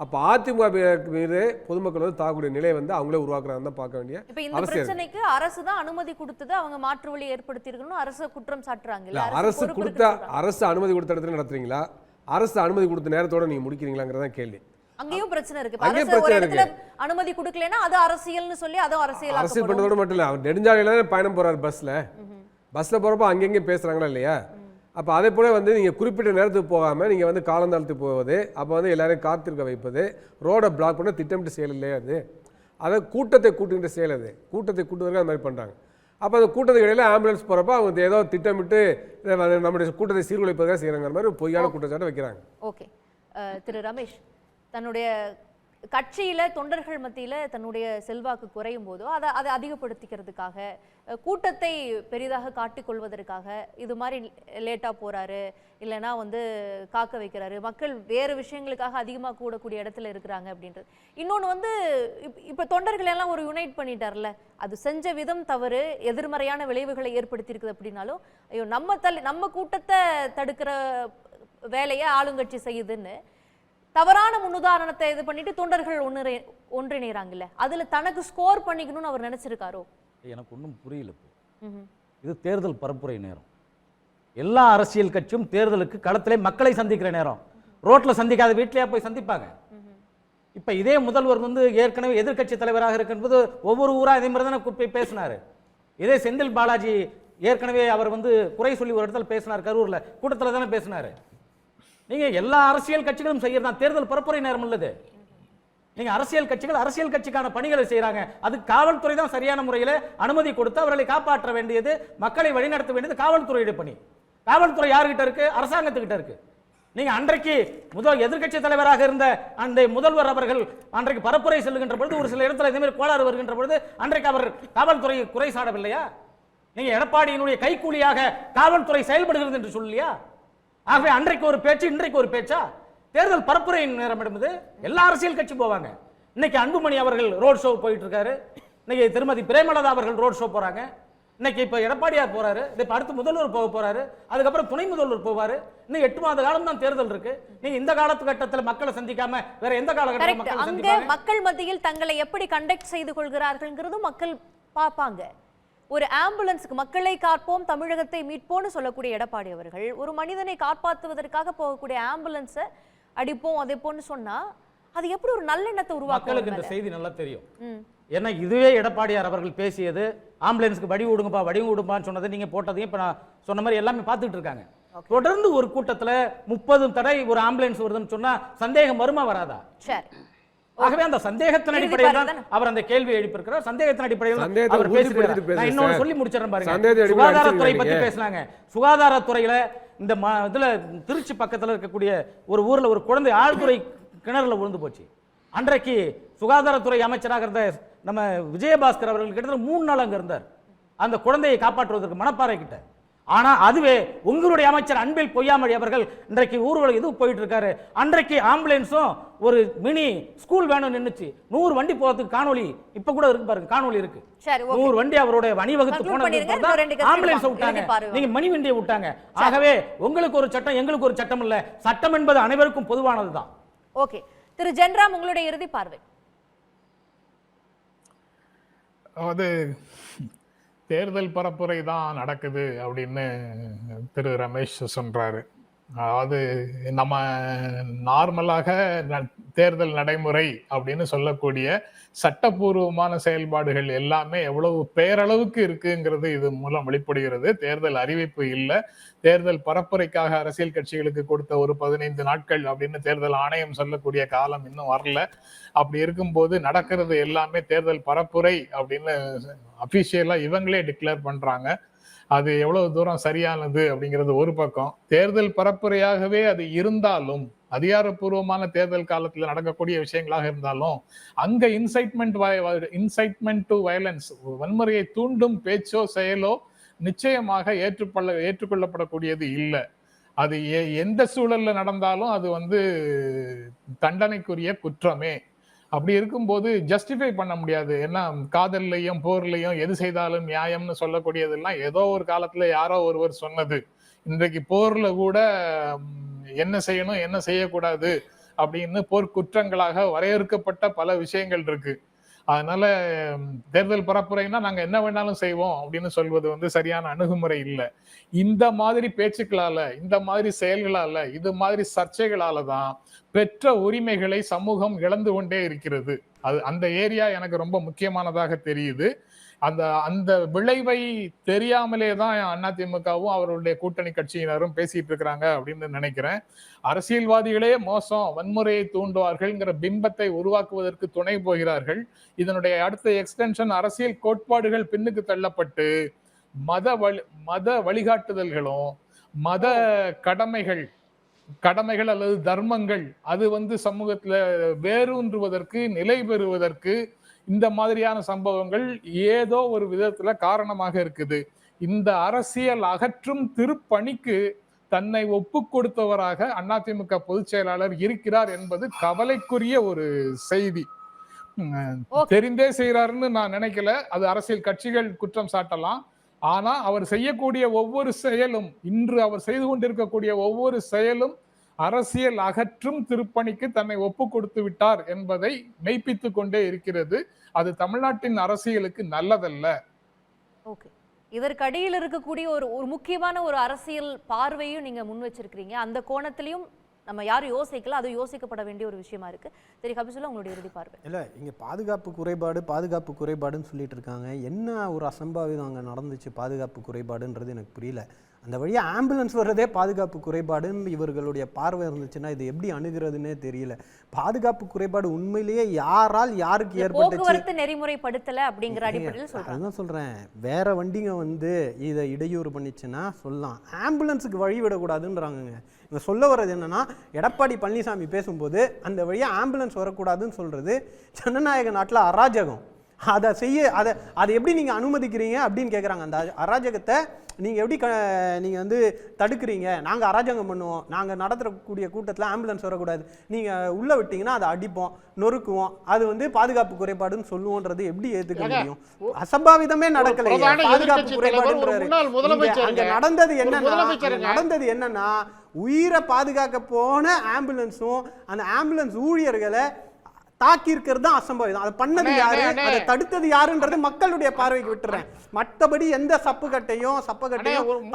அப்போ அதிமுக மீது பொதுமக்கள் வந்து தாக்கக்கூடிய நிலையை வந்து அவங்களே உருவாக்குறாங்க தான் பார்க்க வேண்டிய அவசியம். பிரச்சனைக்கு அரசு தான் அனுமதி கொடுத்தது, அவங்க மாற்று வழி ஏற்படுத்தியிருக்கணும் அரசு குற்றம் சாட்டுறாங்க. அரசு அனுமதி கொடுத்த இடத்துல நடத்துறீங்களா? அரசு அனுமதி கொடுத்த நேரத்தோட நீங்க முடிக்கிறீங்களாங்கிறதான் கேள்வி. அங்கேயும் பிரச்சனை இருக்கு. அரசு ஒரு இடத்துல அனுமதி கொடுக்கலனா அது அரசியல்னு சொல்லி அது அரசியல் பண்றதோட மட்டும் இல்ல, அவர் நெடுஞ்சாலையில பயணம் போறாரு, பஸ்ல போறப்ப அங்கங்க பேசுறாங்களா இல்லையா? அப்போ அதே போல வந்து நீங்கள் குறிப்பிட்ட நேரத்துக்கு போகாமல் நீங்கள் வந்து காலந்தாழ்த்து போவது, அப்போ வந்து எல்லாரையும் காத்திருக்க வைப்பது, ரோடை பிளாக் பண்ண திட்டமிட்டு செயல் இல்லையா? அது அதை கூட்டத்தை கூட்டுகின்ற செயல் அது. கூட்டத்தை கூட்டுவதற்கு அது மாதிரி பண்ணுறாங்க. அப்போ அந்த கூட்டத்துக்கு இடையில ஆம்புலன்ஸ் போகிறப்ப அவங்க ஏதோ திட்டமிட்டு நம்முடைய கூட்டத்தை சீர்குலைப்பதாக செய்கிறாங்கிற மாதிரி பொய்யான குற்றச்சாட்டை வைக்கிறாங்க. ஓகே, திரு ரமேஷ், தன்னுடைய கட்சியில தொண்டர்கள் மத்தியில தன்னுடைய செல்வாக்கு குறையும் போதோ அதை அதிகப்படுத்திக்கிறதுக்காக, கூட்டத்தை பெரிதாக காட்டிக்கொள்வதற்காக இது மாதிரி லேட்டா போறாரு, இல்லைன்னா காக்க வைக்கிறாரு, மக்கள் வேறு விஷயங்களுக்காக அதிகமாக கூடக்கூடிய இடத்துல இருக்கிறாங்க அப்படின்றது. இன்னொன்று இப்போ தொண்டர்கள் எல்லாம் ஒரு யுனைட் பண்ணிட்டார்ல, அது செஞ்ச விதம் தவறு, எதிர்மறையான விளைவுகளை ஏற்படுத்தியிருக்குது அப்படின்னாலும், ஐயோ நம்ம கூட்டத்தை தடுக்கிற வேலையை ஆளுங்கட்சி செய்யுதுன்னு தவறான முன்னுதாரணத்தை இது பண்ணிட்டு தொண்டர்கள் ஒன்றிணைறாங்கல்ல, அதுல தனக்கு ஸ்கோர் பண்ணிக்கணும்னு அவர் நினைச்சிருக்காரோ? எனக்கு ஒன்றும் புரியல. இது தேர்தல் பரப்புரை நேரம். எல்லா அரசியல் கட்சியும் தேர்தலுக்கு களத்திலே மக்களை சந்திக்கிற நேரம். ரோட்ல சந்திக்காத வீட்டிலேயே போய் சந்திப்பாங்க. இப்ப இதே முதல்வர் ஏற்கனவே எதிர்க்கட்சி தலைவராக இருக்கும்போது ஒவ்வொரு ஊரா இதே மாதிரி தானே போய் பேசினாரு. இதே செந்தில் பாலாஜி ஏற்கனவே அவர் குறை சொல்லி ஒரு இடத்துல பேசினார், கரூர்ல கூட்டத்தில் தானே பேசினாரு. நீங்க எல்லா அரசியல் கட்சிகளும் செய்யறதா தேர்தல் பரப்புரை நேரம் உள்ளது. நீங்க அரசியல் கட்சிகள் அரசியல் கட்சிக்கான பணிகளை செய்யறாங்க. அது காவல்துறை தான் சரியான முறையில் அனுமதி கொடுத்து அவர்களை காப்பாற்ற வேண்டியது, மக்களை வழிநடத்த வேண்டியது காவல்துறையுடைய பணி. காவல்துறை யார்கிட்ட இருக்கு? அரசாங்கத்துக்கிட்ட இருக்கு. நீங்க அன்றைக்கு எதிர்க்கட்சி தலைவராக இருந்த அந்த முதல்வர் அவர்கள் அன்றைக்கு பரப்புரை செல்லுகின்ற பொழுது ஒரு சில இடத்துல இதே மாதிரி கோளாறு வருகின்ற பொழுது அன்றைக்கு அவர் காவல்துறை குறை சாடவில்லையா? நீங்க எடப்பாடியினுடைய கைக்கூலியாக காவல்துறை செயல்படுகிறது என்று சொல்லலையா? ஆகவே அன்றைக்கு ஒரு பேச்சு, இன்றைக்கு ஒரு பேச்சா? தேர்தல் பரப்புரை நேரம் என்பது எல்லா அரசியல் கட்சி போவாங்க. இன்னைக்கு அன்புமணி அவர்கள் ரோட் ஷோ போயிட்டு இருக்காரு, இன்னைக்கு திருமதி பிரேமலதா அவர்கள் ரோட் ஷோ போறாங்க, இன்னைக்கு இப்ப எடப்பாடியார் போறாரு, இப்ப அடுத்து முதல்வர் போக போறாரு, அதுக்கப்புறம் துணை முதல்வர் போவாரு. இன்னும் 8 மாத காலம் தான் தேர்தல் இருக்கு. நீங்க இந்த காலகட்டத்தில் மக்களை சந்திக்காம வேற எந்த காலகட்டத்தில் அங்க மக்கள் மத்தியில் தங்களை எப்படி கண்டக்ட் செய்து கொள்கிறார்கள்ங்கிறதும் மக்கள் பார்ப்பாங்க. ஒரு ஆம்புலன்ஸுக்கு மக்களை காப்போம் தமிழகத்தை மீட்போம்னு சொல்லக்கூடிய எடப்பாடி அவர்கள் ஒரு மனிதனை காப்பாற்றுவதற்காக போகக்கூடிய ஆம்புலன்ஸை அடிப்போம் அதைப்போன்னு சொன்னா அது எப்படி ஒரு நல்லெண்ணத்தை உருவாக்கும்? மக்களுக்கு இந்த செய்தி நல்லா தெரியும். ஏன்னா இதுவே எடப்பாடியார் அவர்கள் பேசியது ஆம்புலன்ஸ்க்கு வடி விடுங்கப்பா வடி விடுப்பான்னு சொன்னதை நீங்க போட்டதையும் இப்ப நான் சொன்ன மாதிரி எல்லாமே பார்த்துட்டு இருக்காங்க. தொடர்ந்து ஒரு கூட்டத்துல 30 தடவை ஒரு ஆம்புலன்ஸ் வருதுன்னு சொன்னா சந்தேகம் வருமா வராதா? சரி, ஆகவே அந்த சந்தேகத்தின் அடிப்படையில் தான் அவர் அந்த கேள்வி எழுப்பியிருக்கிறார். சந்தேகத்தின் அடிப்படையில் அவர் பேசியிருக்கிறார். நான் இன்னொரு சொல்லி முடிச்சிடறேன் பாருங்க. சுகாதாரத்துறை பத்தி பேசினாங்க. சுகாதாரத்துறையில இந்த இதுல திருச்சி பக்கத்துல இருக்கக்கூடிய ஒரு ஊர்ல ஒரு குழந்தை ஆழ்துறை கிணறுல விழுந்து போச்சு. அன்றைக்கு சுகாதாரத்துறை அமைச்சராக இருந்த நம்ம விஜயபாஸ்கர் அவர்கள் கிட்டத்தட்ட 3 நாள் அங்க இருந்தார் அந்த குழந்தையை காப்பாற்றுவதற்கு மணப்பாறை கிட்ட. ஆனா அதுவே உங்களுடைய அமைச்சர் அன்பில் பொய்யாமொழி அவர்கள் இன்றைக்கு ஊர்வலம் இது போயிட்டு இருக்காரு. அன்றைக்கு ஆம்புலன்ஸும் ஒரு மினி ஸ்கூல் வேணும் நின்னுச்சு. 100 வண்டி போறதுக்கு காணொலி இப்ப கூட இருக்கு பாருங்க, காணொலி இருக்கு. 100 வண்டி அவருடைய அணிவகுத்து போனது ஆம்புலன்ஸ் விட்டாங்க, நீங்க மணி வண்டியை விட்டாங்க. ஆகவே உங்களுக்கு ஒரு சட்டம் எங்களுக்கு ஒரு சட்டம் இல்ல, சட்டம் என்பது அனைவருக்கும் பொதுவானதுதான். ஓகே, திரு ஜென்ராம் உங்களுடைய இறுதி பார்வை. அது தேர்தல் பரப்புரை தான் நடக்குது அப்படின்னு திரு ரமேஷ் சொல்றாரு. அதாவது நம்ம நார்மலாக தேர்தல் நடைமுறை அப்படின்னு சொல்லக்கூடிய சட்டப்பூர்வமான செயல்பாடுகள் எல்லாமே எவ்வளவு பேரளவுக்கு இருக்குங்கிறது இது மூலம் வெளிப்படுகிறது. தேர்தல் அறிவிப்பு இல்லை, தேர்தல் பரப்புரைக்காக அரசியல் கட்சிகளுக்கு கொடுத்த ஒரு 15 நாட்கள் அப்படின்னு தேர்தல் ஆணையம் சொல்லக்கூடிய காலம் இன்னும் வரல. அப்படி இருக்கும்போது நடக்கிறது எல்லாமே தேர்தல் பரப்புரை அப்படின்னு அபிஷியலா இவங்களே டிக்ளேர் பண்றாங்க. அது எவ்வளவு தூரம் சரியானது அப்படிங்கிறது ஒரு பக்கம். தேர்தல் பரப்புரையாகவே அது இருந்தாலும், அதிகாரப்பூர்வமான தேர்தல் காலத்தில் நடக்கக்கூடிய விஷயங்களாக இருந்தாலும், அங்க இன்சைட்மெண்ட் டு வயலன்ஸ், வன்முறையை தூண்டும் பேச்சோ செயலோ நிச்சயமாக ஏற்றுக்கொள்ளப்படக்கூடியது இல்லை. அது எந்த சூழல்ல நடந்தாலும் அது தண்டனைக்குரிய குற்றமே. அப்படி இருக்கும்போது ஜஸ்டிஃபை பண்ண முடியாது. ஏன்னா காதல்லையும் போர்லையும் எது செய்தாலும் நியாயம்னு சொல்லக்கூடியதெல்லாம் ஏதோ ஒரு காலத்துல யாரோ ஒருவர் சொன்னது. இன்றைக்கு போர்ல கூட என்ன செய்யணும் என்ன செய்யக்கூடாது அப்படின்னு போர் குற்றங்களாக வரையறுக்கப்பட்ட பல விஷயங்கள் இருக்கு. அதனால தேர்தல் பரப்புரைன்னா நாங்க என்ன வேணாலும் செய்வோம் அப்படின்னு சொல்வது சரியான அணுகுமுறை இல்லை. இந்த மாதிரி பேச்சுக்களால, இந்த மாதிரி செயல்களால, இது மாதிரி சர்ச்சைகளால தான் பெற்ற உரிமைகளை சமூகம் இழந்து கொண்டே இருக்கிறது. அது அந்த ஏரியா எனக்கு ரொம்ப முக்கியமானதாக தெரியுது. அந்த அந்த விளைவை தெரியாமலே தான் அதிமுகவும் அவருடைய கூட்டணி கட்சியினரும் பேசிட்டு இருக்கிறாங்க அப்படின்னு நினைக்கிறேன். அரசியல்வாதிகளே மோசம், வன்முறையை தூண்டுவார்கள்ங்கிற பிம்பத்தை உருவாக்குவதற்கு துணை போகிறார்கள். இதனுடைய அடுத்த எக்ஸ்டென்ஷன் அரசியல் கோட்பாடுகள் பின்னுக்கு தள்ளப்பட்டு மத வழிகாட்டுதல்களும் மத கடமைகள் அல்லது தர்மங்கள் அது சமூகத்துல வேரூன்றுவதற்கு, நிலை பெறுவதற்கு இந்த மாதிரியான சம்பவங்கள் ஏதோ ஒரு விதத்துல காரணமாக இருக்குது. இந்த அரசியல் அகற்றும் திருப்பணிக்கு தன்னை ஒப்பு கொடுத்தவராக அதிமுக பொதுச் செயலாளர் இருக்கிறார் என்பது கவலைக்குரிய ஒரு செய்தி. தெரிந்தே செய்யறாருன்னு நான் நினைக்கல. அது அரசியல் கட்சிகள் குற்றம் சாட்டலாம். ஆனா அவர் செய்யக்கூடிய ஒவ்வொரு செயலும், இன்று அவர் செய்து கொண்டிருக்கக்கூடிய ஒவ்வொரு செயலும் அரசியல் அகற்றும் திருப்பணிக்கு தன்னை ஒப்பு கொடுத்து விட்டார் என்பதை மெய்ப்பித்துக் கொண்டே இருக்கிறது. அது தமிழ்நாட்டின் அரசியலுக்கு நல்லதல்ல. ஓகே, இதற்கு அடியில் இருக்கக்கூடிய ஒரு முக்கியமான ஒரு அரசியல் பார்வையும் நீங்க முன் வச்சிருக்கிறீங்க. அந்த கோணத்திலையும் நம்ம யாரும் யோசிக்கல, அது யோசிக்கப்பட வேண்டிய ஒரு விஷயமா இருக்கு. சரி ஹபீசுல்லா, உங்களுடைய இறுதி பார்வை. இல்லை, இங்கே பாதுகாப்பு குறைபாடுன்னு சொல்லிட்டு இருக்காங்க. என்ன ஒரு அசம்பாவிதம் அங்கே நடந்துச்சு? பாதுகாப்பு குறைபாடுன்றது எனக்கு புரியல. அந்த வழியாக ஆம்புலன்ஸ் வர்றதே பாதுகாப்பு குறைபாடுன்னு இவர்களுடைய பார்வை இருந்துச்சுன்னா இது எப்படி அணுகிறதுன்னே தெரியல. பாதுகாப்பு குறைபாடு உண்மையிலேயே யாருக்கு ஏற்பட்டுச்சு? நெறிமுறைப்படுத்தல அப்படிங்கிற அடிப்படையில் சொல்றேன். அதுதான் சொல்றேன். வேற வண்டிங்க இதை இடையூறு பண்ணிச்சுன்னா சொல்லலாம், ஆம்புலன்ஸுக்கு வழி விடக்கூடாதுன்றாங்க. இவங்க சொல்ல வர்றது என்னன்னா, எடப்பாடி பழனிசாமி பேசும்போது அந்த வழியாக ஆம்புலன்ஸ் வரக்கூடாதுன்னு சொல்றது ஜனநாயக நாட்டில் அராஜகம். அதை எப்படி நீங்க அனுமதிக்கிறீங்க அப்படின்னு கேட்குறாங்க. அந்த அராஜகத்தை நீங்கள் எப்படி நீங்கள் தடுக்கிறீங்க? நாங்கள் அராஜகம் பண்ணுவோம், நாங்கள் நடத்தக்கூடிய கூட்டத்தில் ஆம்புலன்ஸ் வரக்கூடாது, நீங்கள் உள்ளே விட்டீங்கன்னா அதை அடிப்போம், நொறுக்குவோம், அது பாதுகாப்பு குறைபாடுன்னு சொல்லுவோன்றது எப்படி ஏற்றுக்க முடியும்? அசம்பாவிதமே நடக்கலையே. பாதுகாப்பு குறைபாடுன்றாரு. அங்கே நடந்தது என்னன்னா உயிரை பாதுகாக்க போன ஆம்புலன்ஸும் அந்த ஆம்புலன்ஸ் ஊழியர்களை தாக்கி இருக்கிறது தான் அசம்பாவிதம். அதை பண்ணது யாரு, அதை தடுத்தது யாருன்றது மக்களுடைய பார்வைக்கு விட்டுறேன். மற்றபடி எந்த சப்பக்கட்டையும்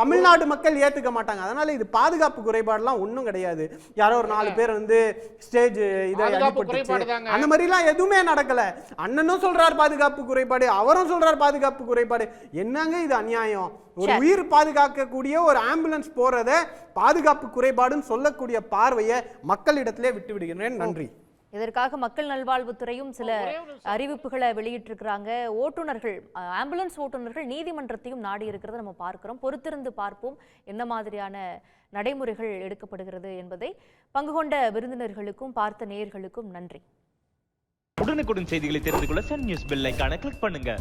தமிழ்நாடு மக்கள் ஏத்துக்க மாட்டாங்க. அதனால இது பாதுகாப்பு குறைபாடுலாம் ஒன்றும் கிடையாது. யாரோ ஒரு 4 பேர் ஸ்டேஜ் இதை அந்த மாதிரிலாம் எதுவுமே நடக்கல. அண்ணனும் சொல்றாரு பாதுகாப்பு குறைபாடு, அவரும் சொல்றாரு பாதுகாப்பு குறைபாடு. என்னங்க இது அநியாயம்? ஒரு உயிர் பாதுகாக்கக்கூடிய ஒரு ஆம்புலன்ஸ் போறத பாதுகாப்பு குறைபாடுன்னு சொல்லக்கூடிய பார்வையை மக்களிடத்திலே விட்டு விடுகிறேன். நன்றி. இதற்காக மக்கள் நல்வாழ்வுத்துறையும் சில அறிவிப்புகளை வெளியிட்டிருக்கிறாங்க. ஓட்டுநர்கள், ஆம்புலன்ஸ் ஓட்டுநர்கள் நீதிமன்றத்தையும் நாடி இருக்கிறத நம்ம பார்க்கிறோம். பொறுத்திருந்து பார்ப்போம் என்ன மாதிரியான நடைமுறைகள் எடுக்கப்படுகிறது என்பதை. பங்கு கொண்ட விருந்தினர்களுக்கும் பார்த்த நேயர்களுக்கும் நன்றி. உடனுக்குடன் செய்திகளை தெரிந்து கொள்ள சன் நியூஸ் பெல் ஐகானை கிளிக் பண்ணுங்க.